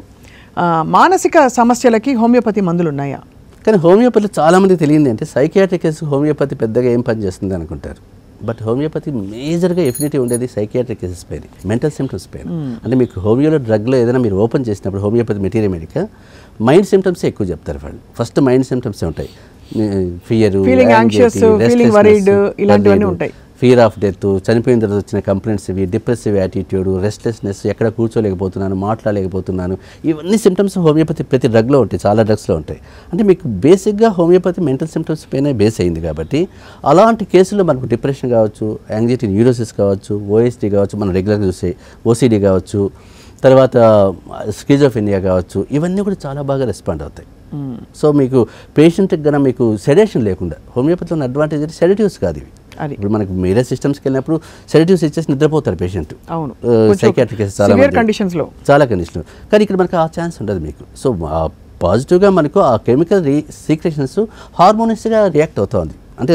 మానసిక సమస్యలకి హోమియోపతి మందులు ఉన్నాయా? కానీ హోమియోపతి చాలామందికి తెలియంది అంటే సైకియాట్రిక్ కేసు హోమియోపతి పెద్దగా ఏం పని చేస్తుంది అనుకుంటారు. బట్ హోమియోపతి మేజర్గా ఎఫినిటీ ఉండేది సైకియాట్రిక్ కేసెస్ పైన, మెంటల్ సిమ్టమ్స్ పైన. అంటే మీకు హోమియోలో డ్రగ్లో ఏదైనా మీరు ఓపెన్ చేసినప్పుడు homeopathy material medica mind symptoms ఎక్కువ చెప్తారు వాళ్ళు. ఫస్ట్ మైండ్ సిమ్టమ్స్ ఉంటాయి, ఫియర్, ఇలాంటివన్నీ ఉంటాయి, ఫియర్ ఆఫ్ డెత్, చనిపోయిన తర్వాత వచ్చిన కంప్లైంట్స్ ఇవి, డిప్రెసివ్ యాటిట్యూడ్, రెస్ట్లెస్నెస్, ఎక్కడ కూర్చోలేకపోతున్నాను, మాట్లాడలేకపోతున్నాను, ఇవన్నీ సిమ్టమ్స్ హోమియోపతి ప్రతి డ్రగ్లో ఉంటాయి, చాలా డ్రగ్స్లో ఉంటాయి. అంటే మీకు బేసిక్గా హోమియోపతి మెంటల్ సిమ్టమ్స్ పైన బేస్ అయింది కాబట్టి అలాంటి కేసుల్లో మనకు డిప్రెషన్ కావచ్చు, యాంగ్జైటీ న్యూరోసిస్ కావచ్చు, ఓఎస్టీ కావచ్చు, మనం రెగ్యులర్గా చూసే ఓసీడీ కావచ్చు, తర్వాత స్కిజోఫ్రెనియా కావచ్చు, ఇవన్నీ కూడా చాలా బాగా రెస్పాండ్ అవుతాయి. సో మీకు పేషెంట్కి కన్నా మీకు సెడేషన్ లేకుండా హోమియోపతిలో ఉన్న అడ్వాంటేజ్ అంటే సెడేటివ్స్ కాదు ఇవి. ఇప్పుడు మనకి వేరే సిస్టమ్స్ వెళ్ళినప్పుడు సెడేటివ్స్ ఇచ్చేసి నిద్రపోతారు పేషెంట్, సైకియాట్రిక్ కేసెస్ చాలా కండిషన్స్లో. కానీ ఇక్కడ మనకు ఆ ఛాన్స్ ఉండదు మీకు. సో పాజిటివ్గా మనకు ఆ కెమికల్ సీక్రెషన్స్ హార్మోనియస్గా రియాక్ట్ అవుతుంది. అంటే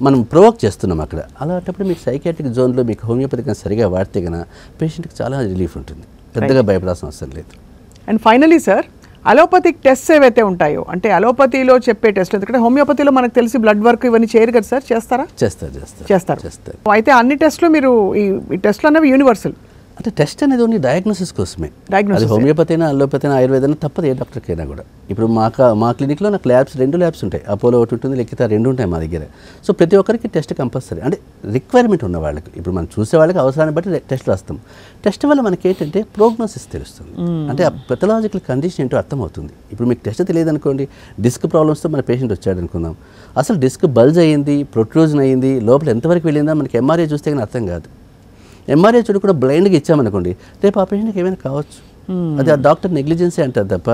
మనం ప్రొవోక్ చేస్తున్నాం అక్కడ. అలాంటప్పుడు మీకు సైకియాట్రిక్ జోన్లో మీకు హోమియోపతి సరిగా వాడితే కన్నా పేషెంట్కి చాలా రిలీఫ్ ఉంటుంది, పెద్దగా భయపడాల్సిన అవసరం లేదు. And finally sir, allopathic test ఏవైతే ఉంటాయో, అంటే అలోపతిలో చెప్పే టెస్ట్లు, ఎందుకంటే హోమియోపతిలో మనకు తెలిసి బ్లడ్ వర్క్ ఇవన్నీ చేయరు కదా సార్, చేస్తారు. అయితే అన్ని టెస్ట్లు మీరు ఈ టెస్ట్లు అనేవి యూనివర్సల్, అంటే టెస్ట్ అనేది ఓన్లీ డయాగ్నోసిస్ కోసమే. అది హోమియోపతి అయినా, అల్లోపతి అయినా, ఆయుర్వేదం తప్పదు ఏ డాక్టర్కైనా కూడా. ఇప్పుడు మా క్లినిక్లో నాకు రెండు ల్యాబ్స్ ఉంటాయి, అపోలో ఒకటి ఉంటుంది, లెక్కిత 2 ఉంటాయి మా దగ్గర. సో ప్రతి ఒక్కరికి టెస్ట్ కంపల్సరీ, అంటే రిక్వైర్మెంట్ ఉన్న వాళ్ళకి. ఇప్పుడు మనం చూసే వాళ్ళకి అవసరాన్ని బట్టి టెస్ట్ రాస్తాం. టెస్ట్ వల్ల మనకి ఏంటంటే ప్రోగ్నోసిస్ తెలుస్తుంది, అంటే ఆ పెథలాజికల్ కండిషన్ ఏంటో అర్థమవుతుంది. ఇప్పుడు మీకు టెస్ట్ తెలియదు అనుకోండి, డిస్క్ ప్రాబ్లమ్స్తో మన పేషెంట్ వచ్చాడు అనుకుందాం, అసలు డిస్క్ బల్జ్ అయ్యింది, ప్రొట్రూజన్ అయ్యింది, లోపల ఎంతవరకు వెళ్ళిందా మనకి ఎంఆర్ఐ చూస్తే కానీ అర్థం కాదు. ఎంఆర్ఐ చూడు కూడా బ్లైండ్గా ఇచ్చామనుకోండి, రేపు ఆ పేషెంట్కి ఏమైనా కావచ్చు. అది ఆ డాక్టర్ నెగ్లిజెన్సీ అంటారు తప్ప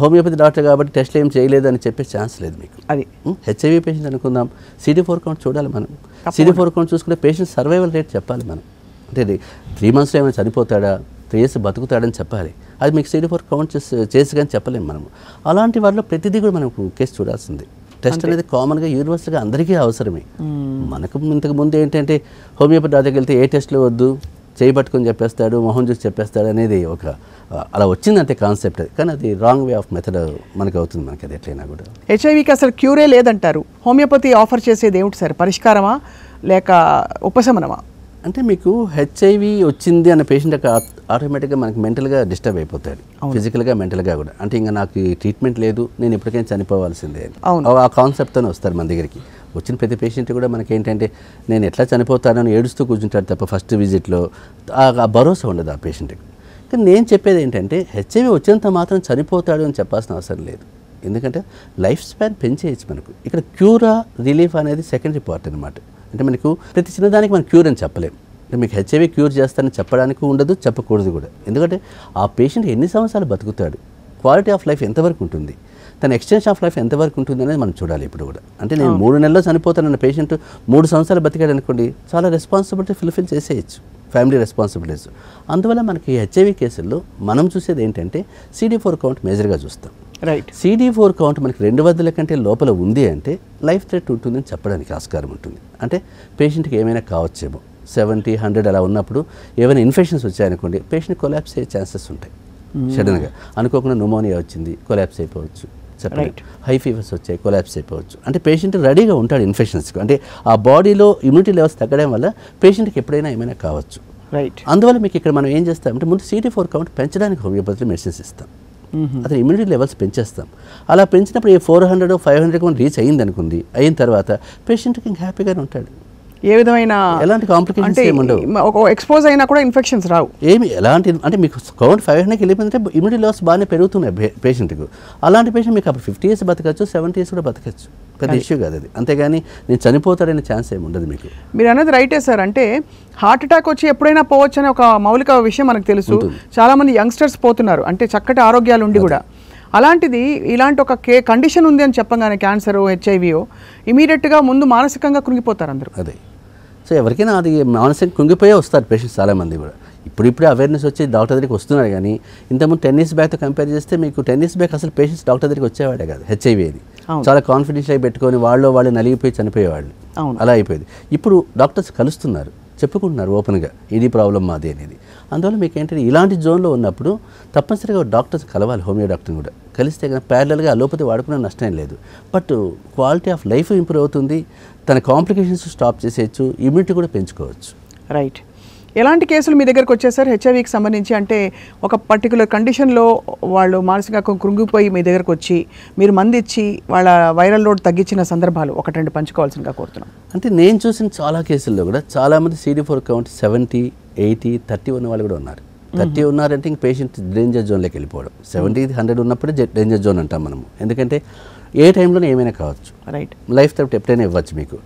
హోమియోపతి డాక్టర్ కాబట్టి టెస్ట్లు ఏం చేయలేదు అని చెప్పే ఛాన్స్ లేదు మీకు. అది హెచ్ఐవి పేషెంట్ అనుకుందాం, CD4 కౌంట్ చూడాలి మనం. CD4 కౌంట్ చూసుకుంటే పేషెంట్ సర్వైవల్ రేట్ చెప్పాలి మనం. అంటే 3 monthsలో ఏమైనా చనిపోతాడా, 3 years బతుకుతాడని చెప్పాలి. అది మీకు CD4 కౌంట్ చేసి కానీ చెప్పలేము మనము. అలాంటి వాటిలో ప్రతిదీ కూడా మనకు కేసు చూడాల్సింది. టెస్ట్ అనేది కామన్గా యూనివర్సల్గా అందరికీ అవసరమే. మనకు ఇంతకు ముందు ఏంటంటే హోమియోపతి డాక్టర్కి వెళ్తే ఏ టెస్ట్లు వద్దు, చేయబట్టుకొని చెప్పేస్తాడు, మొహం చూసి చెప్పేస్తాడు అనేది ఒక అలా వచ్చిందంటే కాన్సెప్ట్. కానీ అది రాంగ్ వే ఆఫ్ మెథడ్ మనకి అవుతుంది, మనకి అది ఎట్లయినా కూడా. హెచ్ఐవికి అసలు క్యూరే లేదంటారు. హోమియోపతి ఆఫర్ చేసేది ఏమిటి సార్? పరిష్కారమా లేక ఉపశమనమా? అంటే మీకు హెచ్ఐవి వచ్చింది అన్న పేషెంట్ ఆటోమేటిక్గా మనకి మెంటల్గా డిస్టర్బ్ అయిపోతాడు, ఫిజికల్గా మెంటల్గా కూడా. అంటే ఇంకా నాకు ఈ ట్రీట్మెంట్ లేదు, నేను ఇప్పటికైనా చనిపోవాల్సిందే అని ఆ కాన్సెప్ట్తోనే వస్తారు మన దగ్గరికి. వచ్చిన ప్రతి పేషెంట్ కూడా మనకి ఏంటంటే నేను ఎట్లా చనిపోతానని ఏడుస్తూ కూర్చుంటాడు తప్ప ఫస్ట్ విజిట్లో ఆ భరోసా ఉండదు ఆ పేషెంట్కి. కానీ నేను చెప్పేది ఏంటంటే హెచ్ఐవి వచ్చినంత మాత్రం చనిపోతాడు అని చెప్పాల్సిన అవసరం లేదు. ఎందుకంటే లైఫ్ స్పాన్ పెంచేయచ్చు మనకు. ఇక్కడ క్యూరా రిలీఫ్ అనేది సెకండరీ పార్ట్ అనమాట. అంటే మనకు ప్రతి చిన్నదానికి మనం క్యూర్ అని చెప్పలేము. అంటే మీకు హెచ్ఐవి క్యూర్ చేస్తానని చెప్పడానికి ఉండదు, చెప్పకూడదు కూడా. ఎందుకంటే ఆ పేషెంట్ ఎన్ని సంవత్సరాలు బతుకుతాడు, క్వాలిటీ ఆఫ్ లైఫ్ ఎంతవరకు ఉంటుంది, తన ఎక్స్టెన్షన్ ఆఫ్ లైఫ్ ఎంతవరకు ఉంటుంది అనేది మనం చూడాలి ఇప్పుడు కూడా. అంటే నేను 3 నెలల్లో చనిపోతానన్న పేషెంట్ 3 సంవత్సరాలు బతికాడు అనుకోండి, చాలా రెస్పాన్సిబిలిటీ ఫుల్ఫిల్ చేసేయచ్చు, ఫ్యామిలీ రెస్పాన్సిబిలిటీస్. అందువల్ల మనకి హెచ్ఐవి కేసుల్లో మనం చూసేది ఏంటంటే CD4 కౌంట్ మేజర్గా చూస్తాం. రైట్. CD4 కౌంట్ మనకి 200 కంటే లోపల ఉంది అంటే లైఫ్ థ్రెట్ ఉంటుందని చెప్పడానికి ఆస్కారం ఉంటుంది. అంటే పేషెంట్కి ఏమైనా కావచ్చేమో 70, 100 అలా ఉన్నప్పుడు ఏమైనా ఇన్ఫెక్షన్స్ వచ్చాయనుకోండి, పేషెంట్ కొలాప్స్ అయ్యే ఛాన్సెస్ ఉంటాయి. సడన్గా అనుకోకుండా న్యూమోనియా వచ్చింది, కొలాప్స్ అయిపోవచ్చు. చెప్పండి, హై ఫీవర్స్ వచ్చాయి, కొలాప్స్ అయిపోవచ్చు. అంటే పేషెంట్ రెడీగా ఉంటాడు ఇన్ఫెక్షన్స్కి. అంటే ఆ బాడీలో ఇమ్యూనిటీ లెవెల్స్ తగ్గడం వల్ల పేషెంట్కి ఎప్పుడైనా ఏమైనా కావచ్చు. రైట్. అందువల్ల మీకు ఇక్కడ మనం ఏం చేస్తామంటే ముందు CD4 కౌంట్ పెంచడానికి హోమియోపతిలో మెడిసిన్స్ ఇస్తాం. అతని ఇమ్యూనిటీ లెవెల్స్ పెంచేస్తాం. అలా పెంచినప్పుడు ఈ 400, 500 మనం రీచ్ అయ్యింది అనుకుంది, అయిన తర్వాత పేషెంట్కి ఇంకా హ్యాపీగానే ఉంటాడు. ఏ విధమైన ఎలాంటి కాంప్లికేషన్స్ ఏమి ఉండవు. ఎక్స్పోజ్ అయినా కూడా ఇన్ఫెక్షన్స్ రావు ఏమి. ఎలాంటి అంటే మీకు కౌంట్ 500కి వెళ్ళిపోయిందంటే ఇమ్యూనిటీ లెవెల్స్ బాగానే పెరుగుతున్నాయి పేషెంట్కు. అలాంటి పేషెంట్ మీకు అప్పుడు 50 years బతకచ్చు, 70 years కూడా బతకచ్చు. పెద్ద ఇష్యూ కాదు అది. అంతేగాని నేను చనిపోతాడనే ఛాన్స్ ఏమి ఉండదు మీకు. మీరు అన్నది రైటే సార్. అంటే హార్ట్ అటాక్ వచ్చి ఎప్పుడైనా పోవచ్చు అనే ఒక మౌలిక విషయం మనకు తెలుసు. చాలా మంది యంగ్స్టర్స్ పోతున్నారు, అంటే చక్కటి ఆరోగ్యాలు ఉండి కూడా. అలాంటిది ఇలాంటి ఒక కండిషన్ ఉంది అని చెప్పగానే క్యాన్సర్, హెచ్ఐవియో ఇమీడియట్గా ముందు మానసికంగా కృంగిపోతారు అందరూ. అదే. సో ఎవరికైనా అది మానసికంగా కృంగిపోయే వస్తారు పేషెంట్స్ చాలామంది కూడా. ఇప్పుడిప్పుడే అవేర్నెస్ వచ్చి డాక్టర్ దగ్గరికి వస్తున్నారు. కానీ ఇంతకుముందు 10 years బ్యాక్తో కంపేర్ చేస్తే మీకు 10 years బ్యాక్ అసలు పేషెంట్స్ డాక్టర్ దగ్గరికి వచ్చేవాడే కాదు. హెచ్ఐవి అది చాలా కాన్ఫిడెన్షియల్ పెట్టుకొని వాళ్ళు నలిగిపోయి చనిపోయేవాళ్ళు, అలా అయిపోయింది. ఇప్పుడు డాక్టర్స్ కలుస్తున్నారు, చెప్పుకుంటున్నారు ఓపెన్గా ఇది ప్రాబ్లం మాది అనేది. అందువల్ల మీకు ఏంటంటే ఇలాంటి జోన్లో ఉన్నప్పుడు తప్పనిసరిగా డాక్టర్స్ కలవాలి, హోమియో డాక్టర్ని కూడా కలిస్తే కానీ ప్యారలల్గా అలోపతి వాడుకునే నష్టం లేదు. But quality of life improve అవుతుంది, తన కాంప్లికేషన్స్ స్టాప్ చేసేయచ్చు, ఇమ్యూనిటీ కూడా పెంచుకోవచ్చు. రైట్. ఎలాంటి కేసులు మీ దగ్గరకు వచ్చేసారు హెచ్ఐవికి సంబంధించి? అంటే ఒక పర్టికులర్ కండిషన్లో వాళ్ళు మానసికంగా కృంగిపోయి మీ దగ్గరకు వచ్చి మీరు మంది ఇచ్చి వాళ్ళ వైరల్ లోడ్ తగ్గించిన సందర్భాలు 1-2 పంచుకోవాల్సిందిగా కోరుతున్నాం. అంటే నేను చూసిన చాలా కేసుల్లో కూడా చాలామంది CD4 కౌంట్ 70, 80, 30 ఉన్న వాళ్ళు కూడా ఉన్నారు. 30 ఉన్నారంటే ఇంక పేషెంట్ డేంజర్ జోన్లోకి వెళ్ళిపోవడం. 70, 100 ఉన్నప్పుడే డేంజర్ జోన్ అంటాం మనము. ఎందుకంటే ఏ టైంలోనే ఏమైనా కావచ్చు. రైట్. లైఫ్ థ్రెట్ ఎప్పుడైనా ఇవ్వచ్చు మీకు.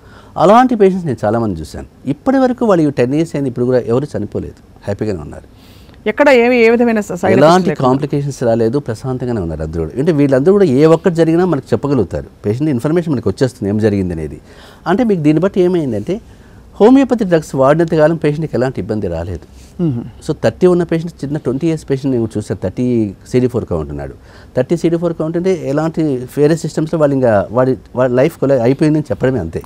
అలాంటి పేషెంట్స్ నేను చాలామంది చూశాను. ఇప్పటి వరకు వాళ్ళు 10 years అయింది, ఇప్పుడు కూడా ఎవరు చనిపోలేదు, హ్యాపీగానే ఉన్నారు. ఎక్కడ ఏ విధమైన ఎలాంటి కాంప్లికేషన్స్ రాలేదు, ప్రశాంతంగానే ఉన్నారు అందరూ కూడా. అంటే వీళ్ళందరూ కూడా ఏ ఒక్కటి జరిగినా మనకు చెప్పగలుగుతారు. పేషెంట్ ఇన్ఫర్మేషన్ మనకు వచ్చేస్తుంది ఏం జరిగింది అనేది. అంటే మీకు దీన్ని బట్టి ఏమైందంటే హోమియోపతి డ్రగ్స్ వాడినంత కాలం పేషెంట్కి ఎలాంటి ఇబ్బంది రాలేదు. సో 30 ఉన్న పేషెంట్ చిన్న 20 years పేషెంట్ నేను చూసాను, 30 CD4 కౌంట్ ఉన్నాడు. 30 CD4 కౌంట్ అంటే ఎలాంటి వేరే సిస్టమ్స్లో వాళ్ళు ఇంకా వాడి లైఫ్ అయిపోయిందని చెప్పడమే అంతే.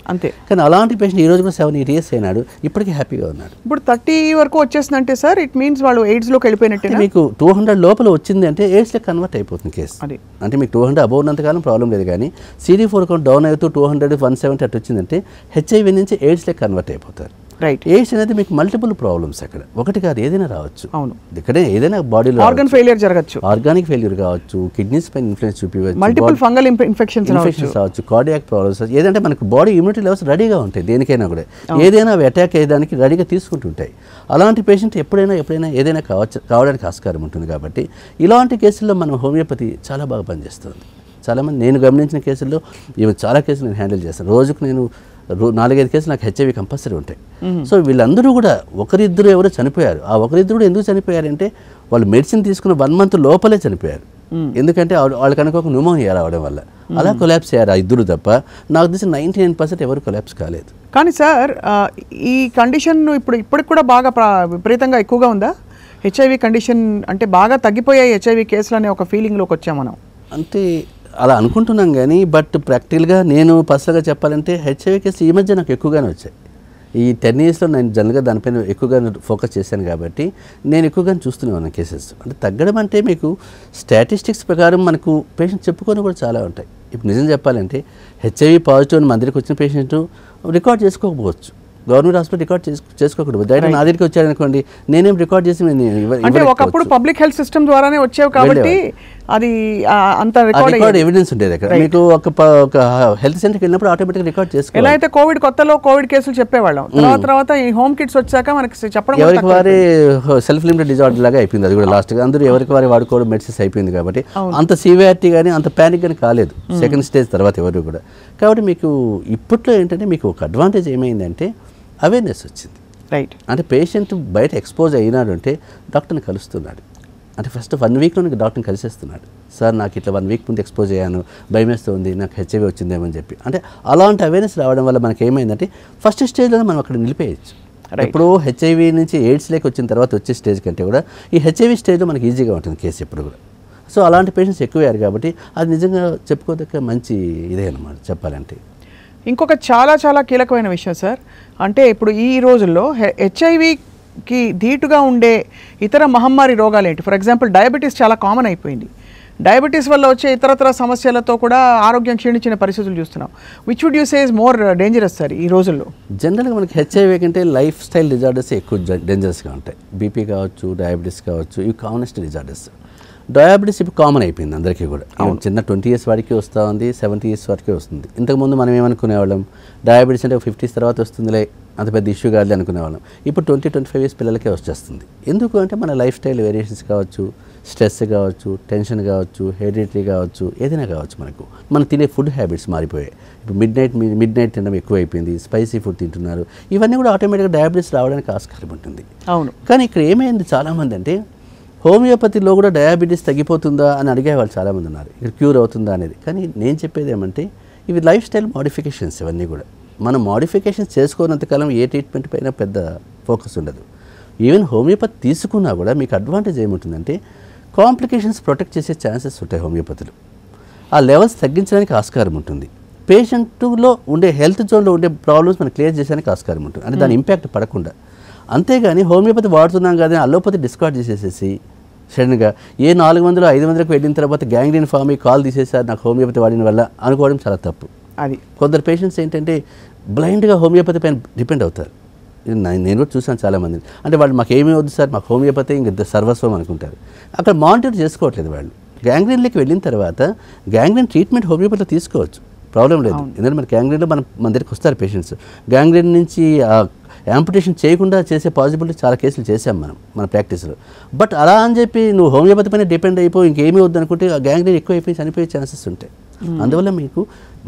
కానీ అలాంటి పేషెంట్ ఈ రోజు కూడా 7-8 years అయినాడు, ఇప్పటికీ హ్యాపీగా ఉన్నాడు. ఇప్పుడు 30 వరకు వచ్చేసిందంటే సార్ ఇట్ మీన్స్ వాళ్ళు ఎయిడ్స్లోకి వెళ్ళిపోయినట్టే. మీకు 200 లోపల వచ్చింది అంటే ఎయిడ్స్లో కన్వర్ట్ అయిపోతుంది కేసు. అంటే మీకు 200 అబౌవ్ ఉన్నంతకాలం ప్రాబ్లం లేదు. కానీ CD4 కౌంట్ డౌన్ అవుతూ 200, 170 అట్టు వచ్చిందంటే హెచ్ఐవి నుంచి ఎయిడ్స్లో కన్వర్ట్ అయిపోతారు. రైట్. ఎయిడ్స్ అనేది మీకు మల్టిపుల్ ప్రాబ్లమ్స్, అక్కడ ఒకటి కాదు ఏదైనా రావచ్చు. అవును. ఇక్కడే ఏదైనా బాడీలో ఆర్గన్ ఫెయిలియర్ జరగచ్చు, ఆర్గానిక్ ఫెయిల్యూర్ కావచ్చు, కిడ్నీస్ పైన ఇన్ఫ్లుయెన్స్ చూపించవచ్చు, మల్టిపుల్ ఫంగల్ ఇన్ఫెక్షన్స్ రావచ్చు, కార్డియాక్ ప్రాబ్లమ్స్. ఏదంటే మనకు బాడీ ఇమ్యూనిటీ లెవెల్స్ రెడీగా ఉంటాయి దేనికైనా కూడా, ఏదైనా అవి అటాక్ అయ్యేదానికి రెడీగా తీసుకుంటుంటాయి. అలాంటి పేషెంట్ ఎప్పుడైనా ఏదైనా కావడానికి ఆస్కారం ఉంటుంది. కాబట్టి ఇలాంటి కేసుల్లో మనం హోమియోపతి చాలా బాగా పనిచేస్తుంది. చాలామంది నేను గమనించిన కేసుల్లో చాలా కేసులు నేను హ్యాండిల్ చేస్తాను. రోజుకు నేను 4-5 కేసులు నాకు హెచ్ఐవి కంపల్సరీ ఉంటాయి. సో వీళ్ళందరూ కూడా ఒకరిద్దరు ఎవరో చనిపోయారు. ఆ ఒకరిద్దరు కూడా ఎందుకు చనిపోయారంటే వాళ్ళు మెడిసిన్ తీసుకున్న 1 month లోపలే చనిపోయారు. ఎందుకంటే వాళ్ళకి అనుకోక న్యూమోనియా రావడం వల్ల అలా కొలాప్స్ అయ్యారు ఆ ఇద్దరు తప్ప. నాకు తెలిసి 99% ఎవరు కొలాప్స్ కాలేదు. కానీ సార్ ఈ కండిషన్ ఇప్పటికి కూడా బాగా విపరీతంగా ఎక్కువగా ఉందా? హెచ్ఐవి కండిషన్ అంటే బాగా తగ్గిపోయాయి హెచ్ఐవి కేసులు అనే ఒక ఫీలింగ్లోకి వచ్చాం మనం. అంటే అలా అనుకుంటున్నాం కానీ బట్ ప్రాక్టికల్గా నేను పర్సనల్గా చెప్పాలంటే హెచ్ఐవి కేసులు ఈ మధ్య నాకు ఎక్కువగానే వచ్చాయి. ఈ 10 yearsలో నేను జనరల్గా దానిపైన ఎక్కువగా ఫోకస్ చేశాను కాబట్టి నేను ఎక్కువగా చూస్తూనే ఉన్నాను కేసెస్. అంటే తగ్గడం అంటే మీకు స్టాటిస్టిక్స్ ప్రకారం మనకు పేషెంట్ చెప్పుకొని కూడా చాలా ఉంటాయి. ఇప్పుడు నిజం చెప్పాలంటే హెచ్ఐవి పాజిటివ్ అని మన దగ్గరికి వచ్చిన పేషెంట్ రికార్డ్ చేసుకోకపోవచ్చు, గవర్నమెంట్ హాస్పిటల్ రికార్డ్ చేసుకోకూడదు. డైరెక్ట్ నా దగ్గరికి వచ్చారనుకోండి, నేనేం రికార్డ్ చేసి అంటే ఒకప్పుడు పబ్లిక్ హెల్త్ సిస్టమ్ ద్వారానే వచ్చేవి కాబట్టి అది అంత రికార్డ్ ఎవిడెన్స్ ఉండేది. అక్కడ మీకు ఒక హెల్త్ సెంటర్కి వెళ్ళినప్పుడు ఆటోమేటిక్ రికార్డ్ చేసుకోవాలి. ఎలా అయితే కొత్తలో కోవిడ్ కేసులు చెప్పేవాళ్ళం, తర్వాత ఈ హోమ్ కిట్స్ వచ్చాక మనకి చెప్పడం ఎవరికి వారే సెల్ఫ్ లిమిటెడ్ డిజార్డర్ లాగా అయిపోయింది. అది కూడా లాస్ట్గా అందరూ ఎవరికి వారే వాడుకోవడం మెడిసిన్స్ అయిపోయింది కాబట్టి అంత సివియారిటీ కానీ అంత ప్యానిక్ కానీ కాలేదు సెకండ్ స్టేజ్ తర్వాత ఎవరు కూడా. కాబట్టి మీకు ఇప్పట్లో ఏంటంటే మీకు ఒక అడ్వాంటేజ్ ఏమైందంటే అవేర్నెస్ వచ్చింది. రైట్. అంటే పేషెంట్ బయట ఎక్స్పోజ్ అయినాడు అంటే డాక్టర్ని కలుస్తున్నాడు. అంటే ఫస్ట్ 1 weekలో డాక్టర్ని కలిసేస్తున్నాడు. సార్ నాకు ఇట్లా 1 week ముందు ఎక్స్పోజ్ అయ్యాను, భయమేస్తుంది, నాకు హెచ్ఐవి వచ్చిందేమో అని చెప్పి. అంటే అలాంటి అవేర్నెస్ రావడం వల్ల మనకి ఏమైందంటే ఫస్ట్ స్టేజ్లోనే మనం అక్కడ నిలిపేయచ్చు. ఎప్పుడు హెచ్ఐవి నుంచి ఎయిడ్స్లోకి వచ్చిన తర్వాత వచ్చే స్టేజ్ కంటే కూడా ఈ హెచ్ఐవి స్టేజ్లో మనకి ఈజీగా ఉంటుంది కేసు ఎప్పుడు కూడా. సో అలాంటి పేషెంట్స్ ఎక్కువయ్యారు కాబట్టి అది నిజంగా చెప్పుకోదగ్గ మంచి ఇదే అన్నమాట చెప్పాలంటే. ఇంకొక చాలా కీలకమైన విషయం సార్, అంటే ఇప్పుడు ఈ రోజుల్లో హెచ్ఐవికి ధీటుగా ఉండే ఇతర మహమ్మారి రోగాలు ఏంటి? ఫర్ ఎగ్జాంపుల్ డయాబెటీస్ చాలా కామన్ అయిపోయింది. డయాబెటీస్ వల్ల వచ్చే ఇతరతర సమస్యలతో కూడా ఆరోగ్యం క్షీణించిన పరిస్థితులు చూస్తున్నాం. Which would you say is more dangerous sir ఈ రోజుల్లో? జనరల్గా మనకి హెచ్ఐవి కంటే లైఫ్ స్టైల్ డిజార్డర్స్ ఎక్కువ డేంజరస్గా ఉంటాయి. బీపీ కావచ్చు, డయాబెటీస్ కావచ్చు, ఇవి కామనెస్ట్ డిజార్డర్స్. డయాబెటీస్ ఇప్పుడు కామన్ అయిపోయింది అందరికీ కూడా. చిన్న 20 years వాడికి వస్తూ ఉంది, 70 years వరకే వస్తుంది. ఇంతకుముందు మనం ఏమనుకునేవాళ్ళం, డయాబెటీస్ అంటే 50s తర్వాత వస్తుందిలే, అంత పెద్ద ఇష్యూ కాదు అనుకునేవాళ్ళం. ఇప్పుడు 20-25 years పిల్లలకే వచ్చేస్తుంది. ఎందుకు అంటే మన లైఫ్ స్టైల్ వేరియేషన్స్ కావచ్చు, స్ట్రెస్ కావచ్చు, టెన్షన్ కావచ్చు, హెరిడిటరీ కావచ్చు, ఏదైనా కావచ్చు. మనం తినే ఫుడ్ హ్యాబిట్స్ మారిపోయాయి. ఇప్పుడు మిడ్ నైట్ తినడం ఎక్కువైపోయింది, స్పైసీ ఫుడ్ తింటున్నారు. ఇవన్నీ కూడా ఆటోమేటిక్గా డయాబెటీస్ రావడానికి ఆస్కారం ఉంటుంది. అవును. కానీ ఇక్కడ ఏమైంది చాలామంది అంటే హోమియోపతిలో కూడా డయాబెటీస్ తగ్గిపోతుందా అని అడిగేవాళ్ళు చాలామంది ఉన్నారు, ఇక్కడ క్యూర్ అవుతుందా అనేది. కానీ నేను చెప్పేది ఏమంటే ఇవి లైఫ్ స్టైల్ మోడిఫికేషన్స్. ఇవన్నీ కూడా మనం మోడిఫికేషన్స్ చేసుకోనంతకాలం ఏ ట్రీట్మెంట్ పైన పెద్ద ఫోకస్ ఉండదు. ఈవెన్ హోమియోపతి తీసుకున్నా కూడా మీకు అడ్వాంటేజ్ ఏముంటుందంటే కాంప్లికేషన్స్ ప్రొటెక్ట్ చేసే ఛాన్సెస్ ఉంటాయి. హోమియోపతిలో ఆ లెవెల్స్ తగ్గించడానికి ఆస్కారం ఉంటుంది. పేషెంట్లో ఉండే హెల్త్ జోన్లో ఉండే ప్రాబ్లమ్స్ మనం క్లియర్ చేసేందుకు ఆస్కారం ఉంటుంది, అంటే దాని ఇంపాక్ట్ పడకుండా. అంతేగాని హోమియోపతి వాడుతున్నాం కదా అలోపతి డిస్కార్డ్ చేసేసేసి సడన్గా 400-500కు వెళ్ళిన తర్వాత గ్యాంగ్రీన్ ఫామ్ అయ్యి కాల్ తీసేసారు నాకు హోమియోపతి వాడిన వల్ల అనుకోవడం చాలా తప్పు. అది కొందరు పేషెంట్స్ ఏంటంటే బ్లైండ్గా హోమియోపతి పైన డిపెండ్ అవుతారు. నేను కూడా చూసాను చాలామంది. అంటే వాళ్ళు మాకు ఏమీ వద్దు సార్, మాకు హోమియోపతి ఇంక సర్వస్వం అనుకుంటారు. అక్కడ మానిటర్ చేసుకోవట్లేదు వాళ్ళు. గ్యాంగ్రీన్లోకి వెళ్ళిన తర్వాత గ్యాంగ్రీన్ ట్రీట్మెంట్ హోమియోపతిలో తీసుకోవచ్చు, ప్రాబ్లం లేదు. ఎందుకంటే మన గ్యాంగ్రీన్లో మన దగ్గరికి వస్తారు పేషెంట్స్. గ్యాంగ్రీన్ నుంచి యాంపుటేషన్ చేయకుండా చేసే పాసిబిలిటీ చాలా కేసులు చేసాం మన ప్రాక్టీస్లో. బట్ అలా అని చెప్పి నువ్వు హోమియోపతి పైన డిపెండ్ అయిపోయి ఇంకేమీ వద్దు అనుకుంటే ఆ గ్యాంగ్రీన్ ఎక్కువ అయిపోయి చనిపోయే ఛాన్సెస్ ఉంటాయి. అందువల్ల మీకు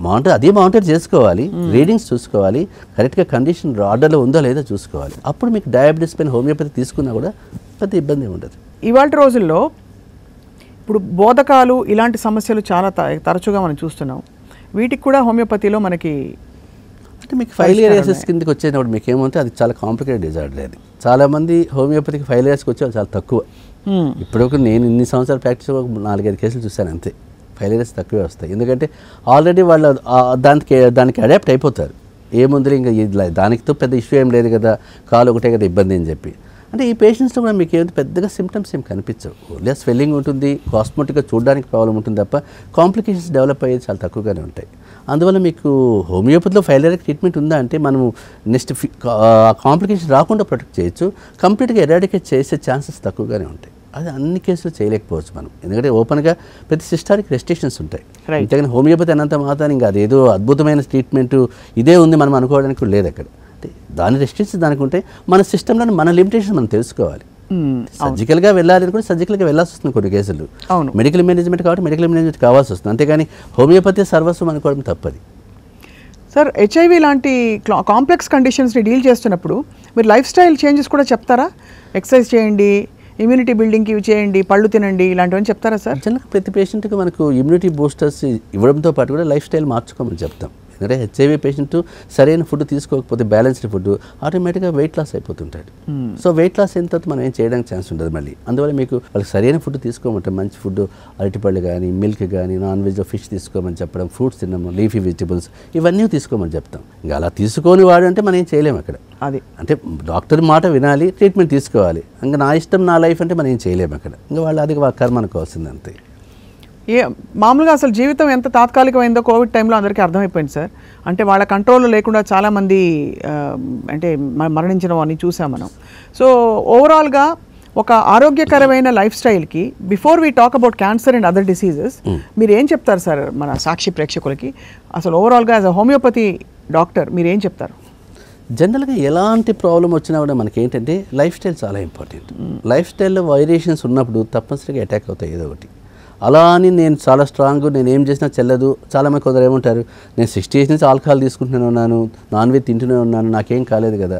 మానిటర్ చేసుకోవాలి, రీడింగ్స్ చూసుకోవాలి, కరెక్ట్గా కండిషన్ ఆర్డర్లో ఉందో లేదో చూసుకోవాలి. అప్పుడు మీకు డయాబెటీస్ పైన హోమియోపతి తీసుకున్నా కూడా పెద్ద ఇబ్బంది ఉండదు. ఇవాళ రోజుల్లో ఇప్పుడు బోధకాలు ఇలాంటి సమస్యలు చాలా తరచుగా మనం చూస్తున్నాం. వీటికి కూడా హోమియోపతిలో మనకి అంటే మీకు ఫైలియరియాసిస్ కిందకి వచ్చేటప్పుడు మీకు ఏమంటే అది చాలా కాంప్లికేటెడ్ డిజార్డర్. అది చాలామంది హోమియోపతికి ఫైలియరియాసిస్కి వచ్చే చాలా తక్కువ. ఇప్పుడు నేను ఇన్ని సంవత్సరాలు ప్రాక్టీస్ 4-5 కేసులు చూశాను అంతే. ఫైలియరియాసిస్ తక్కువే వస్తాయి, ఎందుకంటే ఆల్రెడీ వాళ్ళు దానికి అడాప్ట్ అయిపోతారు. ఏముంది ఇంకా దానితో పెద్ద ఇష్యూ ఏం లేదు కదా, కాలు ఒకటే కదా ఇబ్బంది అని చెప్పి. అంటే ఈ పేషెంట్స్లో కూడా మీకు ఏమైతే పెద్దగా సిమ్టమ్స్ ఏం కనిపించవు. ఓన్లీ స్వెల్లింగ్ ఉంటుంది, కాస్మెటిక్గా చూడడానికి ప్రాబ్లం ఉంటుంది తప్ప కాంప్లికేషన్స్ డెవలప్ అయ్యేది చాలా తక్కువగానే ఉంటాయి. అందువల్ల మీకు హోమియోపతిలో ఫైలియరిక్ ట్రీట్మెంట్ ఉందా అంటే మనము నెక్స్ట్ కాంప్లికేషన్ రాకుండా ప్రొటెక్ట్ చేయొచ్చు, కంప్లీట్గా ఎరాడికేట్ చేసే ఛాన్సెస్ తక్కువగానే ఉంటాయి. అది అన్ని కేసులు చేయలేకపోవచ్చు మనం, ఎందుకంటే ఓపెన్గా ప్రతి సిస్టానికి రెస్ట్రిక్షన్స్ ఉంటాయి. అంతేగాని హోమియోపతి అన్నంత మాత్రం ఇంకా అదేదో అద్భుతమైన ట్రీట్మెంట్ ఇదే ఉంది మనం అనుకోవడానికి లేదు అక్కడ. అంటే దాని రెస్ట్రిక్షన్స్ దానికి ఉంటాయి. మన సిస్టంలో మన లిమిటేషన్ మనం తెలుసుకోవాలి. సర్జికల్గా వెళ్ళాలి అనుకుంటే సర్జికల్గా వెళ్ళాల్సి వస్తుంది కొన్ని కేసులు. మెడికల్ మేనేజ్మెంట్ కాబట్టి మెడికల్ మేనేజ్మెంట్ కావాల్సి వస్తుంది, అంతేగాని హోమియోపతి సర్వస్వం అనుకోవడం తప్పది. సార్ హెచ్ఐవి లాంటి కాంప్లెక్స్ కండిషన్స్ని డీల్ చేస్తున్నప్పుడు మీరు లైఫ్ స్టైల్ చేంజెస్ కూడా చెప్తారా? ఎక్సర్సైజ్ చేయండి, ఇమ్యూనిటీ బిల్డింగ్కి ఇవి చేయండి, పళ్ళు తినండి, ఇలాంటివన్నీ చెప్తారా సార్? జనరల్గా ప్రతి పేషెంట్కి మనకు ఇమ్యూనిటీ బూస్టర్స్ ఇవ్వడంతో పాటు కూడా లైఫ్ స్టైల్ మార్చుకోమని చెప్తాం. ఎందుకంటే హెచ్ఐవి పేషెంట్ సరైన ఫుడ్ తీసుకోకపోతే, బ్యాలెన్స్డ్ ఫుడ్, ఆటోమేటిక్గా వెయిట్ లాస్ అయిపోతుంటాడు. సో వెయిట్ లాస్ అయిన తర్వాత మనం ఏం చేయడానికి ఛాన్స్ ఉండదు మళ్ళీ. అందువల్ల మీకు వాళ్ళకి సరైన ఫుడ్ తీసుకోమంటాం. మంచి ఫుడ్, అరటిపళ్ళు కానీ, మిల్క్ కానీ, నాన్ వెజ్లో ఫిష్ తీసుకోమని చెప్పడం, ఫ్రూట్స్ తినము, లీఫీ వెజిటబుల్స్ ఇవన్నీ తీసుకోమని చెప్తాం. ఇంకా అలా తీసుకొని వాడు అంటే మనం ఏం చేయలేము అక్కడ. అది అంటే డాక్టర్ మాట వినాలి, ట్రీట్మెంట్ తీసుకోవాలి. ఇంకా నా ఇష్టం నా లైఫ్ అంటే మనం ఏం చేయలేము అక్కడ. ఇంకా వాళ్ళు అది కర్మ అనుకోవాల్సింది అంతే. మామూలుగా అసలు జీవితం ఎంత తాత్కాలికమైందో కోవిడ్ టైంలో అందరికీ అర్థమైపోయింది సార్. అంటే వాళ్ళ కంట్రోల్లో లేకుండా చాలామంది అంటే మరణించడం అని చూసాం మనం. సో ఓవరాల్గా ఒక ఆరోగ్యకరమైన లైఫ్ స్టైల్కి before we talk about cancer and other diseases మీరు ఏం చెప్తారు సార్ మన సాక్షి ప్రేక్షకులకి? అసలు ఓవరాల్గా యాజ్ అ హోమియోపతి డాక్టర్ మీరు ఏం చెప్తారు? జనరల్గా ఎలాంటి ప్రాబ్లం వచ్చినా కూడా మనకి ఏంటంటే లైఫ్ స్టైల్ చాలా ఇంపార్టెంట్. లైఫ్ స్టైల్లో వేరియేషన్స్ ఉన్నప్పుడు తప్పనిసరిగా అటాక్ అవుతాయి ఏదో ఒకటి. అలా అని నేను చాలా స్ట్రాంగ్, నేను ఏం చేసినా చెల్లదు. చాలామంది కొందరు ఏమంటారు, నేను 60 years నుంచి ఆల్కహాల్ తీసుకుంటూనే ఉన్నాను, నాన్ వెజ్ తింటూనే ఉన్నాను, నాకేం కాలేదు కదా,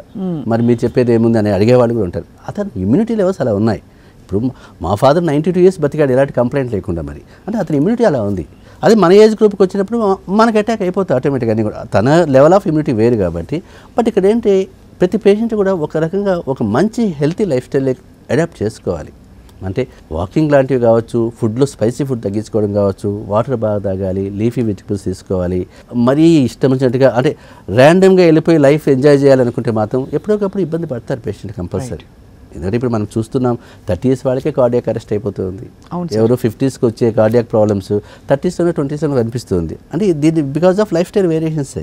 మరి మీరు చెప్పేది ఏముంది అని అడిగేవాళ్ళు కూడా ఉంటారు. అతను ఇమ్యూనిటీ లెవెల్స్ అలా ఉన్నాయి. ఇప్పుడు మా ఫాదర్ 92 years బతికాడు ఎలాంటి కంప్లైంట్ లేకుండా. మరి అంటే అతని ఇమ్యూనిటీ అలా ఉంది. అది మన ఏజ్ గ్రూప్కి వచ్చినప్పుడు మనకు అటాక్ అయిపోతుంది ఆటోమేటిక్గా. కూడా తన లెవెల్ ఆఫ్ ఇమ్యూనిటీ వేరు కాబట్టి. బట్ ఇక్కడ ఏంటి, ప్రతి పేషెంట్ కూడా ఒక రకంగా ఒక మంచి హెల్తీ లైఫ్ స్టైల్ అడాప్ట్ చేసుకోవాలి. అంటే వాకింగ్ లాంటివి కావచ్చు, ఫుడ్లో స్పైసీ ఫుడ్ తగ్గించుకోవడం కావచ్చు, వాటర్ బాగా తాగాలి, లీఫీ వెజిటబుల్స్ తీసుకోవాలి. మరీ ఇష్టం వచ్చినట్టుగా అంటే ర్యాండమ్గా వెళ్ళిపోయి లైఫ్ ఎంజాయ్ చేయాలనుకుంటే మాత్రం ఎప్పుడోకప్పుడు ఇబ్బంది పడతారు పేషెంట్ కంపల్సరీ. ఎందుకంటే ఇప్పుడు మనం చూస్తున్నాం 30 years వాళ్ళకే కార్డియాక్ అరెస్ట్ అయిపోతుంది. ఎవరో 50s వచ్చే కార్డియాక్ ప్రాబ్లమ్స్ 30s 20s కనిపిస్తుంది. అంటే దీని because of life style variations.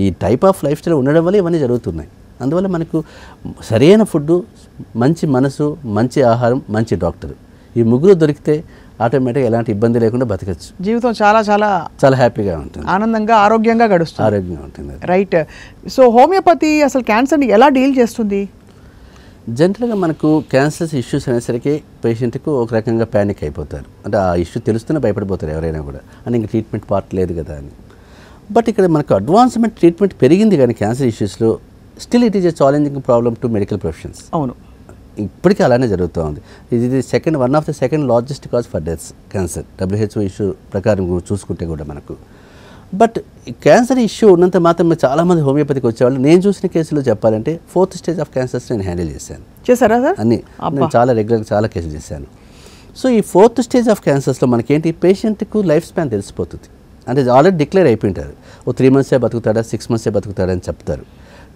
ఈ టైప్ ఆఫ్ లైఫ్ స్టైల్ ఉండడం వల్ల ఇవన్నీ జరుగుతున్నాయి. అందువల్ల మనకు సరైన ఫుడ్, మంచి మనసు, మంచి ఆహారం, మంచి డాక్టర్, ఈ ముగ్గురు దొరికితే ఆటోమేటిక్గా ఎలాంటి ఇబ్బంది లేకుండా బతకచ్చు. జీవితం చాలా చాలా చాలా హ్యాపీగా ఉంటుంది, ఆనందంగా ఆరోగ్యంగా గడుస్తుంది. ఆరోగ్యంగా ఉంటుంది. రైట్. సో హోమియోపతి అసలు క్యాన్సర్ని ఎలా డీల్ చేస్తుంది? జనరల్గా మనకు క్యాన్సర్స్ ఇష్యూస్ అనేసరికి పేషెంట్కు ఒక రకంగా ప్యానిక్ అయిపోతారు. అంటే ఆ ఇష్యూ తెలుస్తూనే భయపడిపోతారు ఎవరైనా కూడా, అని ఇంక ట్రీట్మెంట్ పార్ట్ లేదు కదా అని. బట్ ఇక్కడ మనకు అడ్వాన్స్మెంట్ ట్రీట్మెంట్ పెరిగింది కానీ క్యాన్సర్ ఇష్యూస్లో still it is a challenging problem to medical professions. అవును, ఇప్పటికీ అలానే జరుగుతూ ఉంది. ఇది one of the second largest cause for deaths cancer, WHO issue ప్రకారం చూసుకుంటే కూడా మనకు. బట్ క్యాన్సర్ ఇష్యూ ఉన్నంత మాత్రం చాలామంది హోమియోపతికి వచ్చేవాళ్ళు. నేను చూసిన కేసులో చెప్పాలంటే 4th stage ఆఫ్ క్యాన్సర్స్ నేను హ్యాండిల్ చేశారా సార్? అన్నీ నేను చాలా రెగ్యులర్గా చాలా కేసులు చేశాను. సో ఈ 4th stage ఆఫ్ క్యాన్సర్స్లో మనకేంటి, పేషెంట్కు లైఫ్ స్పాన్ తెలిసిపోతుంది. అంటే ఆల్రెడీ డిక్లేర్ అయిపోయింటారు, ఓ 3 months బతుకుతాడా, 6 months బతుకుతాడా అని చెప్తారు.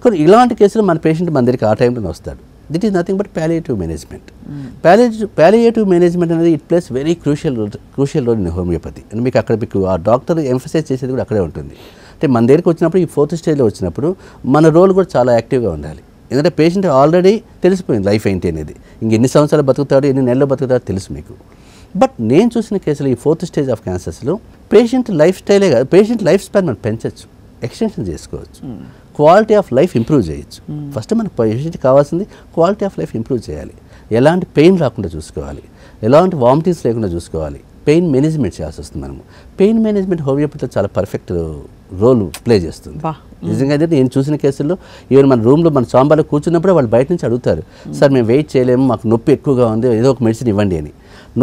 కానీ ఇలాంటి కేసులు మన పేషెంట్ మన దగ్గరికి ఆ టైంలోనే వస్తాడు. This is nothing but palliative management. Palliative management అనేది it plays very crucial role in homeopathy. And మీకు అక్కడ మీకు ఆ డాక్టర్ ఎంఫసైజ్ చేసేది కూడా అక్కడే ఉంటుంది. అంటే మన దగ్గరికి వచ్చినప్పుడు ఈ 4th stage వచ్చినప్పుడు మన రోల్ కూడా చాలా యాక్టివ్గా ఉండాలి. ఎందుకంటే పేషెంట్ ఆల్రెడీ తెలిసిపోయింది లైఫ్ ఏంటి అనేది, ఎన్ని సంవత్సరాలు బతుకుతాడు, ఎన్ని నెలలు బతుకుతాడో తెలుసు మీకు. బట్ నేను చూసిన కేసులో ఈ 4th stage ఆఫ్ క్యాన్సర్స్లో పేషెంట్ లైఫ్ స్టైలే కాదు, పేషెంట్ లైఫ్ స్పాన్ మనం పెంచవచ్చు, ఎక్స్టెన్షన్ చేసుకోవచ్చు, క్వాలిటీ ఆఫ్ లైఫ్ ఇంప్రూవ్ చేయొచ్చు. ఫస్ట్ మన పేషెంట్కి కావాల్సింది క్వాలిటీ ఆఫ్ లైఫ్ ఇంప్రూవ్ చేయాలి. ఎలాంటి పెయిన్ రాకుండా చూసుకోవాలి, ఎలాంటి వామిటింగ్స్ లేకుండా చూసుకోవాలి, పెయిన్ మేనేజ్మెంట్ చేయాల్సి వస్తుంది. మనము పెయిన్ మేనేజ్మెంట్ హోమియోపతిలో చాలా పర్ఫెక్ట్ రోల్ ప్లే చేస్తుంది. నిజంగా అయితే నేను చూసిన కేసుల్లో ఈవెన్ మన రూమ్లో మన చాంబార్లో కూర్చున్నప్పుడు వాళ్ళు బయట నుంచి అడుగుతారు, సార్ మేము వెయిట్ చేయలేము, మాకు నొప్పి ఎక్కువగా ఉంది, ఏదో ఒక మెడిసిన్ ఇవ్వండి అని.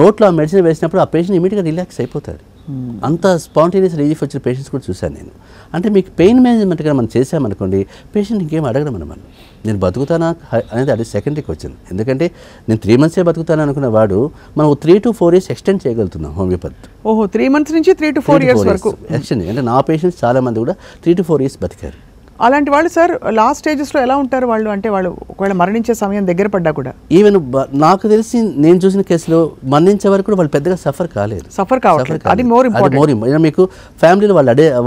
నోట్లో ఆ మెడిసిన్ వేసినప్పుడు ఆ పేషెంట్ ఇమీడియట్గా రిలాక్స్ అయిపోతారు. అంత స్పాంటేనియస్ రిలీఫ్ వచ్చిన పేషెంట్స్ కూడా చూశాను నేను. అంటే మీకు పెయిన్ మేనేజ్మెంట్ కానీ మనం చేసామనుకోండి, పేషెంట్ ఇంకేం అడగడం మనం నేను బతుకుతానా అనేది అది సెకండరీకి వచ్చింది. ఎందుకంటే నేను 3 months బతుకుతాను అనుకున్న వాడు మనం 3 to 4 years ఎక్స్టెండ్ చేయగలుగుతున్నాం హోమియోపతి. ఓహో, 3 months నుంచి 3 to 4 years వరకు ఎక్స్టెండ్. అంటే నా పేషెంట్స్ చాలామంది కూడా 3 to 4 years బతికారు. అలాంటి వాళ్ళు సార్ లాస్ట్ స్టేజెస్లో ఎలా ఉంటారు వాళ్ళు? అంటే వాళ్ళు ఒకవేళ మరణించే సమయం దగ్గర పడ్డా కూడా ఈవెన్ నాకు తెలిసి నేను చూసిన కేసులో మరణించే వరకు కూడా వాళ్ళు పెద్దగా సఫర్ కాలేదు. సఫర్ కావట్లేదు, అది మోర్ ఇంపార్టెంట్. మీకు ఫ్యామిలీలో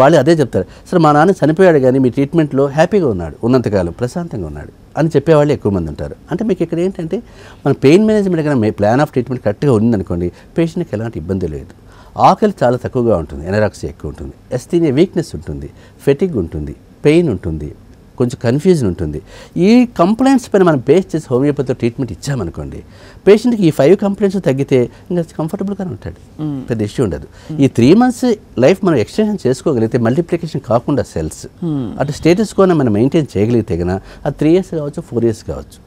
వాళ్ళు అదే చెప్తారు, సరే మా నాన్న చనిపోయాడు కానీ మీ ట్రీట్మెంట్లో హ్యాపీగా ఉన్నాడు, ఉన్నంతకాలం ప్రశాంతంగా ఉన్నాడు అని చెప్పేవాళ్ళు ఎక్కువ మంది ఉంటారు. అంటే మీకు ఇక్కడ ఏంటంటే మన పెయిన్ మేనేజ్మెంట్ కానీ ప్లాన్ ఆఫ్ ట్రీట్మెంట్ కరెక్ట్గా ఉందనుకోండి, పేషెంట్కి ఎలాంటి ఇబ్బంది లేదు. ఆకలి చాలా తక్కువగా ఉంటుంది, ఎనరాక్సియా ఎక్కువ ఉంటుంది, ఎస్థీనియా వీక్నెస్ ఉంటుంది, ఫెటిగ్ ఉంటుంది, పెయిన్ ఉంటుంది, కొంచెం కన్ఫ్యూజన్ ఉంటుంది. ఈ కంప్లైంట్స్ పైన మనం బేస్ చేసి హోమియోపతిలో ట్రీట్మెంట్ ఇచ్చామనుకోండి, పేషెంట్కి ఈ 5 కంప్లైంట్స్ తగ్గితే ఇంకా కంఫర్టబుల్గానే ఉంటాడు, పెద్ద ఇష్యూ ఉండదు. ఈ 3 months లైఫ్ మనం ఎక్స్టెన్షన్ చేసుకోగలిగితే, మల్టిప్లికేషన్ కాకుండా సెల్స్ అటు స్టేటస్ కూడా మనం మెయింటైన్ చేయగలిగితే కన్నా అది 3 years కావచ్చు, 4 years కావచ్చు.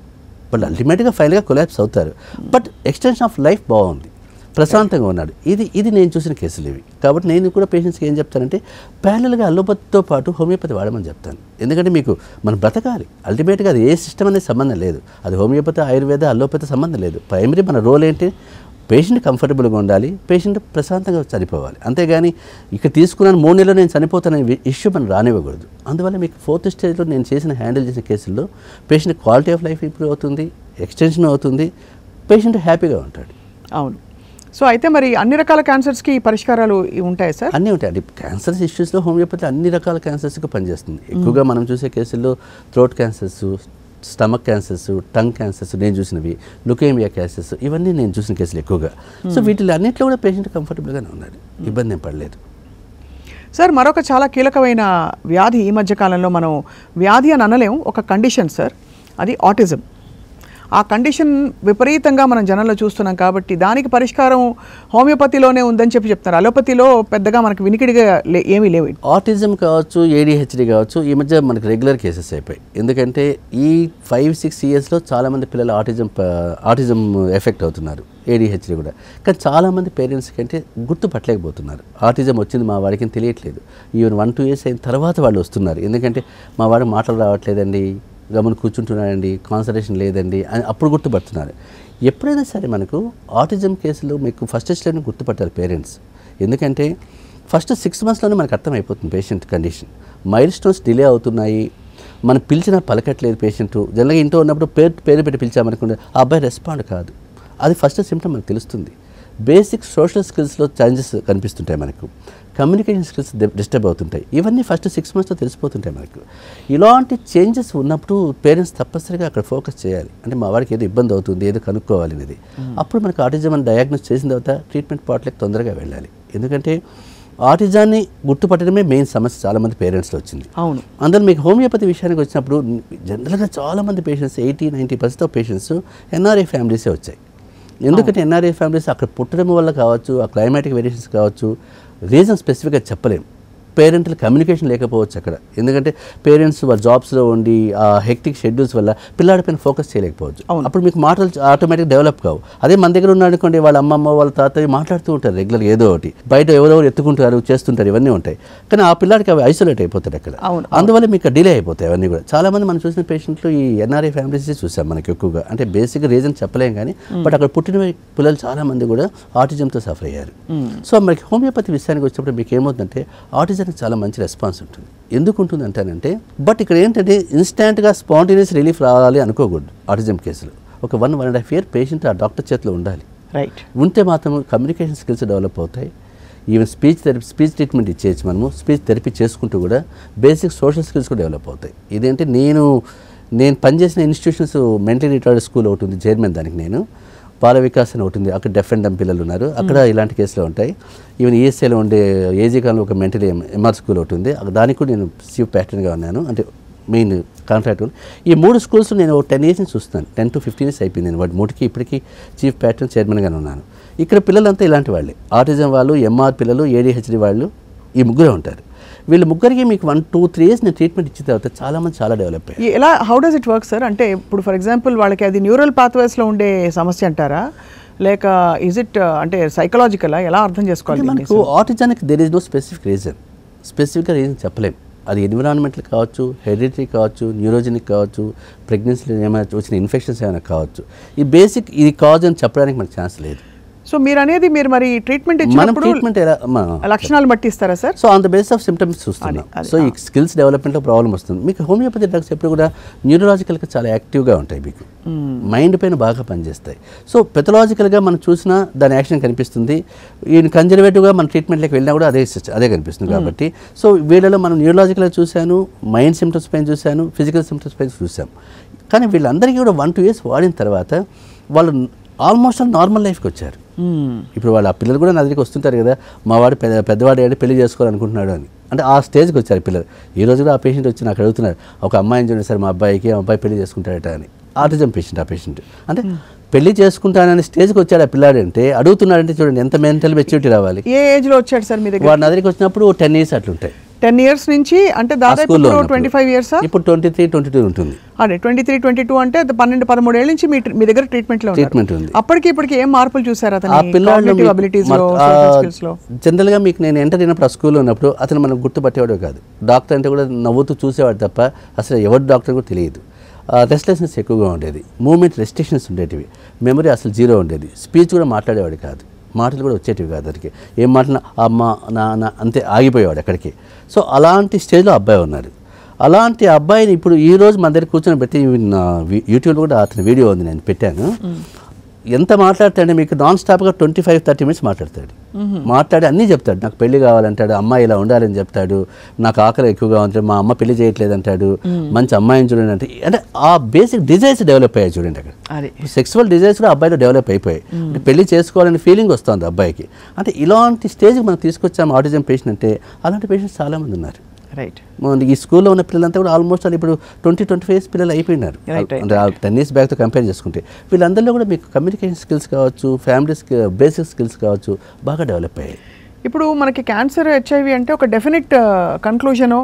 వాళ్ళు అల్టిమేట్గా ఫైనల్గా కొలాప్స్ అవుతారు. బట్ ఎక్స్టెన్షన్ ఆఫ్ లైఫ్ బాగుంది, ప్రశాంతంగా ఉన్నాడు. ఇది నేను చూసిన కేసులు ఇవి. కాబట్టి నేను కూడా పేషెంట్స్కి ఏం చెప్తానంటే, ప్యారలల్గా అలోపతితో పాటు హోమియోపతి వాడమని చెప్తాను. ఎందుకంటే మీకు మనం బ్రతకాలి, అల్టిమేట్గా అది ఏ సిస్టమ్ అనేది సంబంధం లేదు. అది హోమియోపతి, ఆయుర్వేద, అలోపతి సంబంధం లేదు. ప్రైమరీ మన రోల్ ఏంటి, పేషెంట్ కంఫర్టబుల్గా ఉండాలి, పేషెంట్ ప్రశాంతంగా చనిపోవాలి. అంతేగాని ఇక్కడ తీసుకున్నాను 3 నెలలు నేను చనిపోతానని ఇష్యూ మనం రానివ్వకూడదు. అందువల్ల మీకు 4th స్టేజ్లో నేను హ్యాండిల్ చేసిన కేసుల్లో patient quality of life improve అవుతుంది, ఎక్స్టెన్షన్ అవుతుంది, పేషెంట్ హ్యాపీగా ఉంటాడు. అవును. సో అయితే మరి అన్ని రకాల క్యాన్సర్స్కి పరిష్కారాలు ఉంటాయి సార్? అన్నీ ఉంటాయి. అంటే క్యాన్సర్స్ ఇష్యూస్లో హోమియోపతి అన్ని రకాల క్యాన్సర్స్కి పనిచేస్తుంది. ఎక్కువగా మనం చూసే కేసుల్లో throat cancers, stomach cancers, tongue cancers నేను చూసినవి, లుకేమియా క్యాన్సర్స్, ఇవన్నీ నేను చూసిన కేసులు ఎక్కువగా. సో వీటిలో అన్నింటిలో కూడా పేషెంట్ కంఫర్టబుల్గానే ఉన్నాడు, ఇబ్బంది ఏం పడలేదు. సార్ మరొక చాలా కీలకమైన వ్యాధి ఈ మధ్య కాలంలో మనం వ్యాధి అని అనలేము, ఒక కండిషన్ సార్, అది ఆటిజం. ఆ కండిషన్ విపరీతంగా మనం జనంలో చూస్తున్నాం కాబట్టి దానికి పరిష్కారం హోమియోపతిలోనే ఉందని చెప్తున్నారు. అలోపతిలో పెద్దగా మనకి వినికిడిగా ఏమీ లేవు. ఆటిజం కావచ్చు, ADHD కావచ్చు, ఈ మధ్య మనకి రెగ్యులర్ కేసెస్ అయిపోయాయి. ఎందుకంటే ఈ 5-6 yearsలో చాలామంది పిల్లలు ఆటిజం ఎఫెక్ట్ అవుతున్నారు, ADHD కూడా. కానీ చాలామంది పేరెంట్స్కి అంటే గుర్తుపట్టలేకపోతున్నారు. ఆటిజం వచ్చింది మా వాడికి తెలియట్లేదు. ఈవెన్ 1-2 years అయిన తర్వాత వాళ్ళు వస్తున్నారు. ఎందుకంటే మా వాడు మాటలు రావట్లేదండి, గమని కూర్చుంటున్నాడండి, కాన్సన్ట్రేషన్ లేదండి అని అప్పుడు గుర్తుపడుతున్నారు. ఎప్పుడైనా సరే మనకు ఆటిజం కేసులో మీకు ఫస్ట్ స్టేజ్లోనే గుర్తుపట్టాలి పేరెంట్స్. ఎందుకంటే ఫస్ట్ 6 monthsలోనే మనకు అర్థమైపోతుంది patient condition. Mile stones delay అవుతున్నాయి, మనం పిలిచినా పలకట్లేదు పేషెంట్. జనరల్గా ఇంట్లో ఉన్నప్పుడు పేరు పెట్టి పిలిచామనుకుంటే ఆ అబ్బాయి రెస్పాండ్ కాదు, అది ఫస్ట్ సిమ్టమ్ మనకు తెలుస్తుంది. బేసిక్ సోషల్ స్కిల్స్లో చేంజెస్ కనిపిస్తుంటాయి మనకు, కమ్యూనికేషన్ స్కిల్స్ డిస్టర్బ్ అవుతుంటాయి. ఇవన్నీ ఫస్ట్ 6 monthsలో తెలిసిపోతుంటాయి మనకు. ఇలాంటి చేంజెస్ ఉన్నప్పుడు పేరెంట్స్ తప్పనిసరిగా అక్కడ ఫోకస్ చేయాలి. అంటే మా వాడికి ఏదో ఇబ్బంది అవుతుంది, ఏదో కనుక్కోవాలి అనేది. అప్పుడు మనకు ఆటిజం అని డయాగ్నోస్ చేసిన తర్వాత ట్రీట్మెంట్ పార్ట్లకు తొందరగా వెళ్ళాలి. ఎందుకంటే ఆటిజాన్ని గుర్తుపట్టడమే మెయిన్ సమస్య చాలామంది పేరెంట్స్లో వచ్చింది. అవును. అందులో మీకు హోమియోపతి విషయానికి వచ్చినప్పుడు జనరల్గా చాలామంది పేషెంట్స్ 80-90% ఆఫ్ పేషెంట్స్ NRI ఫ్యామిలీసే వచ్చాయి. ఎందుకంటే NRI ఫ్యామిలీస్ అక్కడ పుట్టడం వల్ల కావచ్చు, ఆ క్లైమాటిక్ వేరియేషన్స్ కావచ్చు, రీజన్ స్పెసిఫిక్గా చెప్పలేము. పేరెంటల్ కమ్యూనికేషన్ లేకపోవచ్చు అక్కడ. ఎందుకంటే పేరెంట్స్ వాళ్ళ జాబ్స్లో ఉండి ఆ హెక్టిక్ షెడ్యూల్స్ వల్ల పిల్లాడిపైన ఫోకస్ చేయలేకపోవచ్చు. అప్పుడు మీకు మాటలు ఆటోమేటిక్ డెవలప్ కావు. అదే మన దగ్గర ఉన్నాడు అనుకోండి, వాళ్ళ అమ్మమ్మ వాళ్ళ తాతయ్య మాట్లాడుతూ ఉంటారు రెగ్యులర్ ఏదో ఒకటి, బయట ఎవరెవరు ఎత్తుకుంటారు, చేస్తుంటారు, ఇవన్నీ ఉంటాయి. కానీ ఆ పిల్లాడికి అవి ఐసోలేట్ అయిపోతారు అక్కడ. అందువల్ల మీకు డిలే అయిపోతాయి అవన్నీ కూడా. చాలామంది మనం చూసిన పేషెంట్లు ఈ NRI ఫ్యామిలీస్ చూసాం మనకి ఎక్కువగా. అంటే బేసిక్గా రీజన్ చెప్పలేం కానీ, బట్ అక్కడ పుట్టిన పిల్లలు చాలామంది కూడా ఆటిజంతో సఫర్ అయ్యారు. సో మనకి హోమియోపతి విషయానికి వచ్చినప్పుడు మీకు ఏమవుతుందంటే ఆటిజం చాలా మంచి రెస్పాన్స్ ఉంటుంది. ఎందుకు ఉంటుంది అంటానంటే, బట్ ఇక్కడ ఏంటంటే ఇన్స్టాంట్గా స్పాంటేనియస్ రిలీఫ్ రావాలి అనుకోకూడదు. ఆటిజం కేసులో ఒక 1-1.5 year పేషెంట్ ఆ డాక్టర్ చేతిలో ఉండాలి. రైట్. ఉంటే మాత్రం కమ్యూనికేషన్ స్కిల్స్ డెవలప్ అవుతాయి. ఈవెన్ స్పీచ్ ట్రీట్మెంట్ ఇచ్చేయచ్చు మనము. స్పీచ్ థెరపీ చేసుకుంటూ కూడా బేసిక్ సోషల్ స్కిల్స్ కూడా డెవలప్ అవుతాయి. ఇదేంటే నేను పనిచేసిన ఇన్స్టిట్యూషన్స్ మెంటలీ రిటార్డ్ స్కూల్ ఒకటి ఉంది, చైర్మన్ దానికి నేను. బాల వికాస్ అని ఒకటి ఉంది, అక్కడ డెఫ్ అండ్ డమ్ పిల్లలు ఉన్నారు, అక్కడ ఇలాంటి కేసులు ఉంటాయి. ఈవెన్ ESIలో ఉండే ఏజీకాలో ఒక మెంటలీ MR స్కూల్ ఒకటి ఉంది, దానికి కూడా నేను చీఫ్ ప్యాటర్న్గా ఉన్నాను, అంటే మెయిన్ కాంట్రాక్ట్. ఈ 3 స్కూల్స్ నేను 10 years నుంచి చూస్తాను. 10 to 15 years అయిపోయింది నేను వాటి 3కి ఇప్పటికీ చీఫ్ ప్యాటర్న్ చైర్మన్గానే ఉన్నాను. ఇక్కడ పిల్లలంతా ఇలాంటి వాళ్ళే, ఆటిజం వాళ్ళు, MR పిల్లలు, ADHD వాళ్ళు, ఈ ముగ్గురే ఉంటారు. వీళ్ళు ముగ్గురికి మీకు 1-2-3 years నేను ట్రీట్మెంట్ ఇచ్చిన తర్వాత చాలామంది చాలా డెవలప్ అయ్యారు. ఎలా, how does it work sir? అంటే ఇప్పుడు ఫర్ ఎగ్జాంపుల్ వాళ్ళకి అది న్యూరల్ పాత్వేస్లో ఉండే సమస్య అంటారా, లేక ఇజ్ ఇట్ అంటే సైకలాజికలా, ఎలా అర్థం చేసుకోవాలి? మనకు ఆటిజానికి there is no specific reason, స్పెసిఫిక్గా రీజన్ చెప్పలేం. అది ఎన్విరాన్మెంటల్ కావచ్చు, హెరిడిటరీ కావచ్చు, న్యూరోజెనిక్ కావచ్చు, ప్రెగ్నెన్సీలో ఏమైనా వచ్చిన ఇన్ఫెక్షన్స్ ఏమైనా కావచ్చు. ఈ బేసిక్ ఇది కాజ్ అని చెప్పడానికి మనకు ఛాన్స్ లేదు. సో మీరు అనేది మీరు మరి ట్రీట్మెంట్ ఇచ్చినప్పుడు లక్షణాలు బట్టి ఇస్తారా sir? So on the base of symptoms చూస్తున్నాం. సో ఈ స్కిల్స్ డెవలప్మెంట్లో ప్రాబ్లం వస్తుంది. మీకు హోమియోపతి డ్రగ్స్ ఎప్పుడు కూడా న్యూరలాజికల్గా చాలా యాక్టివ్గా ఉంటాయి, మీకు మైండ్ పైన బాగా పనిచేస్తాయి. సో పెథలాజికల్గా మనం చూసినా దాని యాక్షన్ కనిపిస్తుంది. ఈయన కన్జర్వేటివ్గా మన ట్రీట్మెంట్లోకి వెళ్ళినా కూడా అదే కనిపిస్తుంది. కాబట్టి సో వీళ్ళలో మనం న్యూరలాజికల్గా చూశాను, మైండ్ సిమ్టమ్స్ పైన చూశాను, ఫిజికల్ సిమ్టమ్స్ పైన చూసాం. కానీ వీళ్ళందరికీ కూడా 1-2 years వాడిన తర్వాత వాళ్ళు ఆల్మోస్ట్ నార్మల్ లైఫ్కి వచ్చారు. ఇప్పుడు వాళ్ళ పిల్లలు కూడా నా దగ్గరికి వస్తుంటారు కదా, మా వాడు పెద్దవాడు పెళ్లి చేసుకోవాలనుకుంటున్నాడు అని. అంటే ఆ స్టేజ్కి వచ్చారు పిల్లలు. ఈ రోజు కూడా ఆ పేషెంట్ వచ్చి నాకు అడుగుతున్నారు, ఒక అమ్మాయిని చూడండి సార్ మా అబ్బాయి పెళ్లి చేసుకుంటాడట అని. ఆటిజం పేషెంట్ ఆ పేషెంట్. అంటే పెళ్లి చేసుకుంటాననే స్టేజ్కి వచ్చాడు ఆ పిల్లాడు అంటే, అడుగుతున్నాడంటే చూడండి ఎంత మెంటల్ మెచ్యూరిటీ రావాలి. ఏ ఏజ్లో వచ్చాడు సార్ మీ దగ్గర? వాడి దగ్గరికి వచ్చినప్పుడు 10 years అట్లుంటాయి. 10 years నుంచి అంటే దాదాపు 25 years. ఇప్పుడు 23, 22 ఉంటుంది. అదే 23, 22 అంటే 12, 13 ఏళ్ళ నుంచి మీ దగ్గర ట్రీట్మెంట్లో ఉంది. అప్పటికి ఇప్పటికి ఏం మార్పులు చూసారు అతను? జనరల్గా మీకు నేను ఎంటర్ అయినప్పుడు ఆ స్కూల్లో ఉన్నప్పుడు అతను మనం గుర్తుపట్టేవాడు కాదు. డాక్టర్ అంటే కూడా నవ్వుతూ చూసేవాడు తప్ప అసలు ఎవరు డాక్టర్ కూడా తెలియదు. రెస్ట్లెస్నెస్ ఎక్కువగా ఉండేది, మూమెంట్ రెస్ట్రిక్షన్స్ ఉండేటివి, మెమరీ అసలు జీరో ఉండేది, స్పీచ్ కూడా మాట్లాడేవాడు కాదు, మాటలు కూడా వచ్చేటివి కాదు అతనికి. ఏం మాటలు అమ్మ నాన్న అంతే ఆగిపోయేవాడు అక్కడికి. సో అలాంటి స్టేజ్లో అబ్బాయి ఉన్నాడు. అలాంటి అబ్బాయిని ఇప్పుడు ఈ రోజు మన దగ్గర కూర్చొని పెట్టి యూట్యూబ్లో కూడా అతని వీడియో ఉంది, నేను పెట్టాను. ఎంత మాట్లాడతాడంటే మీకు నాన్ స్టాప్గా 25-30 minutes మాట్లాడతాడు. మాట్లాడి అన్నీ చెప్తాడు. నాకు పెళ్లి కావాలంటాడు, అమ్మాయి ఇలా ఉండాలని చెప్తాడు, నాకు ఆకలి ఎక్కువగా ఉంటుంది, మా అమ్మ పెళ్లి చేయట్లేదు అంటాడు, మంచి అమ్మాయిని చూడండి అంటే. అంటే ఆ బేసిక్ డిజైర్స్ డెవలప్ అయ్యాయి చూడండి అక్కడ. సెక్సువల్ డిజైర్స్ కూడా అబ్బాయిలో డెవలప్ అయిపోయాయి. పెళ్లి చేసుకోవాలని ఫీలింగ్ వస్తుంది అబ్బాయికి. అంటే ఇలాంటి స్టేజ్కి మనం తీసుకొచ్చాము ఆటిజం పేషెంట్ అంటే. అలాంటి పేషెంట్స్ చాలామంది ఉన్నారు. రైట్. ఈ స్కూల్లో ఉన్న పిల్లలంతా కూడా ఆల్మోస్ట్ వాళ్ళు ఇప్పుడు 20-25 years పిల్లలు అయిపోయినారు. అంటే 10 years బ్యాక్తో కంపేర్ చేసుకుంటే వీళ్ళందరిలో కూడా మీకు కమ్యూనికేషన్ స్కిల్స్ కావచ్చు, ఫ్యామిలీ బేసిక్ స్కిల్స్ కావచ్చు, బాగా డెవలప్ అయ్యాయి. ఇప్పుడు మనకి క్యాన్సర్, హెచ్ఐవి అంటే ఒక డెఫినెట్ కన్క్లూజనో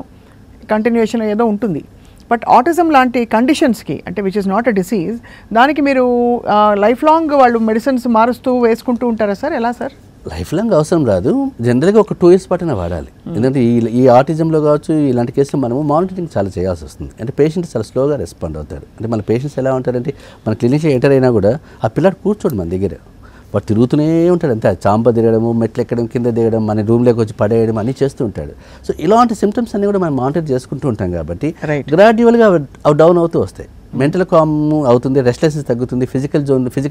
కంటిన్యూషన్ ఏదో ఉంటుంది. బట్ ఆటిజం లాంటి కండిషన్స్కి అంటే which is not a disease, దానికి మీరు లైఫ్ లాంగ్ వాళ్ళు మెడిసిన్స్ మారుస్తూ వేసుకుంటూ ఉంటారా సార్? ఎలా సార్? లైఫ్ లాంగ్ అవసరం రాదు, జనరల్గా ఒక 2 years పాటున వాడాలి. ఎందుకంటే ఈ ఆటిజంలో కావచ్చు ఇలాంటి కేసులు మనము మానిటరింగ్ చాలా చేయాల్సి వస్తుంది. అంటే పేషెంట్ చాలా స్లోగా రెస్పాండ్ అవుతాడు. అంటే మన పేషెంట్స్ ఎలా ఉంటారంటే మన క్లినిక్కి ఎంటర్ అయినా కూడా ఆ పిల్లాడు కూర్చోడు మన దగ్గర, వాడు తిరుగుతూనే ఉంటాడు అంతే. చాంప దిగడము, మెట్లు ఎక్కడం, కింద దిగడం, మన రూమ్లోకి వచ్చి పడేయడం అన్నీ చేస్తూ ఉంటాడు. సో ఇలాంటి సిమ్టమ్స్ అన్నీ కూడా మనం మానిటర్ చేసుకుంటూ ఉంటాం కాబట్టి గ్రాడ్యువల్గా అవి డౌన్ అవుతూ వస్తాయి. మెంటల్ కామ్ అవుతుంది, రెస్ట్లెస్నెస్ తగ్గుతుంది, ఫిజికల్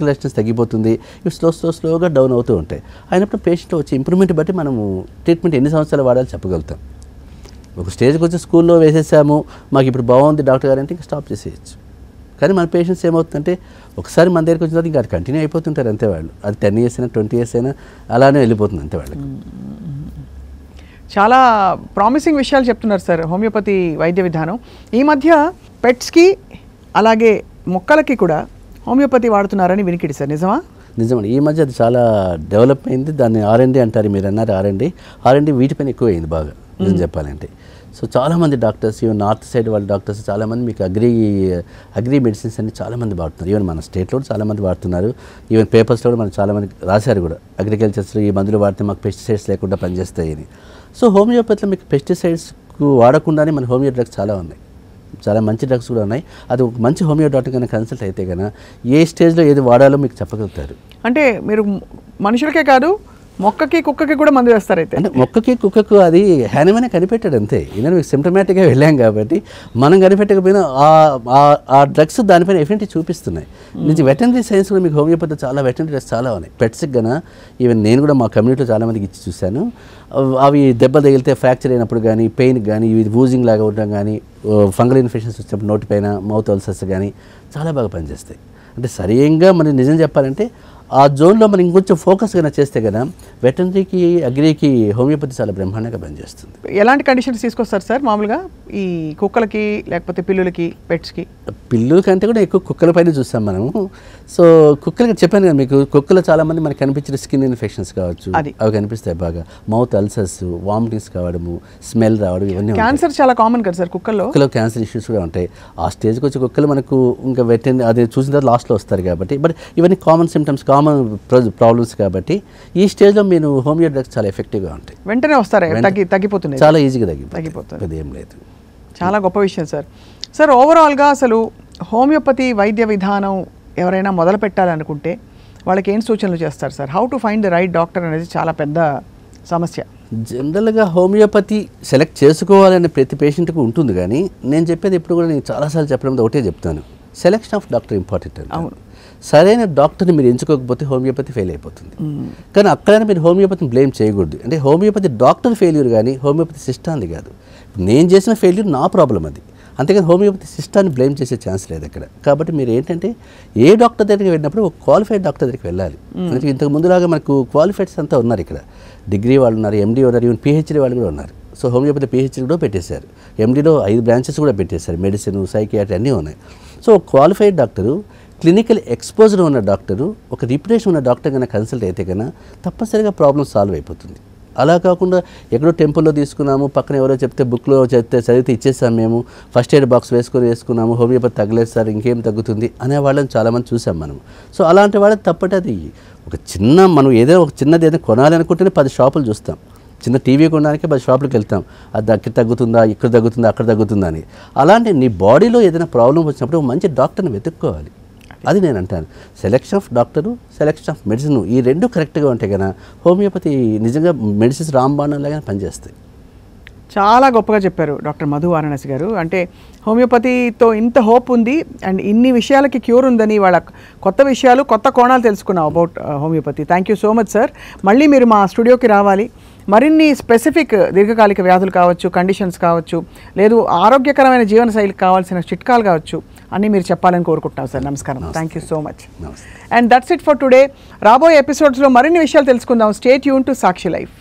రెస్ట్లెస్నెస్ తగ్గిపోతుంది. ఇవి స్లోగా డౌన్ అవుతూ ఉంటాయి. అయినప్పుడు పేషెంట్లో వచ్చే ఇంప్రూవ్మెంట్ బట్టి మనము ట్రీట్మెంట్ ఎన్ని సంవత్సరాలు వాడాలి చెప్పగలుగుతాం. ఒక స్టేజ్కి వచ్చి స్కూల్లో వేసేసాము, మాకు ఇప్పుడు బాగుంది డాక్టర్ గారు అంటే ఇంకా స్టాప్ చేసేయచ్చు. కానీ మన పేషెంట్స్ ఏమవుతుందంటే ఒకసారి మన దగ్గరికి వచ్చిన తర్వాత ఇంకా కంటిన్యూ అయిపోతుంటారు అంతే. వాళ్ళు అది 10 years అయినా 20 years అయినా అలానే వెళ్ళిపోతుంది అంతే వాళ్ళకి. చాలా ప్రామిసింగ్ విషయాలు చెప్తున్నారు సార్ హోమియోపతి వైద్య విధానం. ఈ మధ్య పెట్స్కి అలాగే మొక్కలకి కూడా హోమియోపతి వాడుతున్నారని వినికిడి సార్, నిజమా? నిజమండి. ఈ మధ్య అది చాలా డెవలప్ అయింది. దాన్ని R&D అంటారు, మీరు అన్నారు R&D వీటిపైన ఎక్కువ అయింది బాగా నిజం చెప్పాలంటే. సో చాలామంది డాక్టర్స్, ఈవెన్ నార్త్ సైడ్ వాళ్ళ డాక్టర్స్ చాలామంది మీకు అగ్రి మెడిసిన్స్ అన్ని చాలామంది వాడుతున్నారు. ఈవెన్ మన స్టేట్లో కూడా చాలామంది వాడుతున్నారు. ఈవెన్ పేపర్స్లో కూడా మనకు చాలామంది రాశారు కూడా, అగ్రికల్చర్స్లో ఈ మందులు వాడితే మాకు పెస్టిసైడ్స్ లేకుండా పనిచేస్తాయి అని. సో హోమియోపతిలో మీకు పెస్టిసైడ్స్కు వాడకుండానే మన హోమియో డ్రగ్స్ చాలా ఉన్నాయి, చాలా మంచి డ్రగ్స్ కూడా ఉన్నాయి. అది ఒక మంచి హోమియో డాక్టర్ కన్నా కన్సల్ట్ అయితే కన్నా ఏ స్టేజ్లో ఏది వాడాలో మీకు చెప్పగలుగుతారు. అంటే మీరు మనుషులకే కాదు మొక్కకి కుక్కకి కూడా మందు వేస్తారు అయితే? అంటే మొక్కకి కుక్కకు అది హ్యానిమనే కనిపెట్టాడు అంతే. ఈయన మీకు సిమ్టమాటిక్గా వెళ్ళాం కాబట్టి మనం కనిపెట్టకపోయినా ఆ డ్రగ్స్ దానిపైన ఎఫెక్ట్ చూపిస్తున్నాయి. నుంచి వెటనరీ సైన్స్ కూడా మీకు హోమియోపతి చాలా వెటనరీ డ్రగ్స్ చాలా ఉన్నాయి. పెట్స్కి గన ఈవెన్ నేను కూడా మా కమ్యూనిటీలో చాలామందికి ఇచ్చి చూశాను. అవి దెబ్బ తగిలితే ఫ్రాక్చర్ అయినప్పుడు కానీ, పెయిన్ కానీ, ఇవి వూజింగ్ లాగా ఉండడం కానీ, ఫంగల్ ఇన్ఫెక్షన్స్ వచ్చినప్పుడు నోటిపైన మౌత్ అల్సర్స్ కానీ చాలా బాగా పనిచేస్తాయి. అంటే సరిగ్గా మనం నిజం చెప్పాలంటే ఆ జోన్లో మనం ఇంకొంచెం ఫోకస్ కన్నా చేస్తే కదా వెటనరీకి అగ్రికి హోమియోపతి చాలా బ్రహ్మాండంగా పనిచేస్తుంది. ఎలాంటి కండిషన్స్ తీసుకొస్తారు సార్ మామూలుగా ఈ కుక్కలకి లేకపోతే పిల్లులకి, పెట్స్కి? పిల్లుల కంటే కూడా ఎక్కువ కుక్కల పైన చూస్తాం మనము. సో కుక్కలకి చెప్పాను కదా మీకు, కుక్కలు చాలామంది మనకు కనిపించిన స్కిన్ ఇన్ఫెక్షన్స్ కావచ్చు, అవి కనిపిస్తాయి బాగా. మౌత్ అల్సర్స్, వామిటింగ్స్ కావడము, స్మెల్ రావడం, ఇవన్నీ. క్యాన్సర్ చాలా కామన్ కదా సార్ కుక్కల్లో? కుక్కలో క్యాన్సర్ ఇష్యూస్ కూడా ఉంటాయి. ఆ స్టేజ్కి వచ్చి కుక్కలు మనకు ఇంకా వెటనరీ అది చూసిన తర్వాత లాస్ట్లో వస్తారు కాబట్టి. బట్ ఇవన్నీ కామన్ సిమ్టమ్స్, కామన్ ప్రాబ్లమ్స్ కాబట్టి ఈ స్టేజ్లో మీరు హోమియో డ్రగ్స్ చాలా ఎఫెక్టివ్గా ఉంటాయి. వెంటనే వస్తారా? తగ్గిపోతుంది, చాలా ఈజీగా తగ్గిపోతుంది. అది ఏం లేదు. చాలా గొప్ప విషయం సార్. సార్ ఓవరాల్గా అసలు హోమియోపతి వైద్య విధానం ఎవరైనా మొదలు పెట్టాలనుకుంటే వాళ్ళకి ఏం సూచనలు చేస్తారు sir? How to find the right doctor అనేది చాలా పెద్ద సమస్య. జనరల్గా హోమియోపతి సెలెక్ట్ చేసుకోవాలని ప్రతి పేషెంట్కి ఉంటుంది. కానీ నేను చెప్పేది ఇప్పుడు కూడా నేను చాలాసార్లు చెప్పడం ఒకటే చెప్తాను, సెలెక్షన్ ఆఫ్ డాక్టర్ ఇంపార్టెంట్ అని. అవును, సరైన డాక్టర్ని మీరు ఎంచుకోకపోతే హోమియోపతి ఫెయిల్ అయిపోతుంది. కానీ అక్కడైనా మీరు హోమియోపతిని బ్లేమ్ చేయకూడదు. అంటే హోమియోపతి డాక్టర్ ఫెయిల్యూర్ కానీ హోమియోపతి సిస్టాన్ని కాదు. నేను చేసిన ఫెయిల్యూర్ నా ప్రాబ్లం అది, అంతేకాని హోమియోపతి సిస్టాన్ని బ్లేమ్ చేసే ఛాన్స్ లేదు అక్కడ. కాబట్టి మీరు ఏంటంటే ఏ డాక్టర్ దగ్గరికి వెళ్ళినప్పుడు ఒక క్వాలిఫైడ్ డాక్టర్ దగ్గరికి వెళ్ళాలి. అంటే ఇంతకు ముందులాగా మనకు క్వాలిఫైడ్స్ అంతా ఉన్నారు ఇక్కడ, డిగ్రీ వాళ్ళు ఉన్నారు, MD ఉన్నారు, ఈవెన్ PhD వాళ్ళు కూడా ఉన్నారు. సో హోమియోపతి పిహెచ్డి కూడా పెట్టేశారు, ఎండీలో 5 బ్రాంచెస్ కూడా పెట్టేశారు, మెడిసిన్, సైకియాట్రీ అన్నీ ఉన్నాయి. So qualified doctor, clinical exposure ఉన్న డాక్టరు, ఒక రిప్యుటేషన్ ఉన్న డాక్టర్ కన్నా కన్సల్ట్ అయితే కన్నా తప్పనిసరిగా ప్రాబ్లం సాల్వ్ అయిపోతుంది. అలా కాకుండా ఎక్కడో టెంపుల్లో తీసుకున్నాము, పక్కన ఎవరో చెప్తే బుక్లో చదివితే ఇచ్చేసాం, మేము ఫస్ట్ ఎయిడ్ బాక్స్ వేసుకున్నాము, హోమియోపతి తగ్గలేదు సార్, ఇంకేం తగ్గుతుంది అనే వాళ్ళని చాలామంది చూసాం మనం. సో అలాంటి వాళ్ళకి తప్పటి అది ఒక చిన్న, మనం ఏదైనా ఒక చిన్నది ఏదైనా కొనాలనుకుంటేనే 10 షాపులు చూస్తాం. చిన్న టీవీ కొనడానికి 10 షాపులకు వెళ్తాం, అది అక్కడ తగ్గుతుందా, ఇక్కడ తగ్గుతుందా, అక్కడ తగ్గుతుందా అని. అలాంటి నీ బాడీలో ఏదైనా ప్రాబ్లం వచ్చినప్పుడు మంచి డాక్టర్ని వెతుక్కోవాలి. అది నేను అంటాను. Selection of doctor, selection of medicine, ఈ 2 కరెక్ట్గా ఉంటే కదా హోమియోపతి నిజంగా మెడిసిన్స్ రాంబాణంలాగానే పనిచేస్తాయి. చాలా గొప్పగా చెప్పారు డాక్టర్ మధు వారణాసి గారు. అంటే హోమియోపతితో ఇంత హోప్ ఉంది అండ్ ఇన్ని విషయాలకి క్యూర్ ఉందని, వాళ్ళ కొత్త విషయాలు, కొత్త కోణాలు తెలుసుకున్నాం about homeopathy. Thank you so much sir. మళ్ళీ మీరు మా స్టూడియోకి రావాలి. మరిన్ని స్పెసిఫిక్ దీర్ఘకాలిక వ్యాధులు కావచ్చు, కండిషన్స్ కావచ్చు, లేదు ఆరోగ్యకరమైన జీవనశైలికి కావాల్సిన చిట్కాలు కావచ్చు, అన్నీ మీరు చెప్పాలని కోరుకుంటున్నాం సార్. నమస్కారం. Thank you so much. And that's it for today. రాబోయే ఎపిసోడ్స్లో మరిన్ని విషయాలు తెలుసుకుందాం. Stay tune to Sakshi life.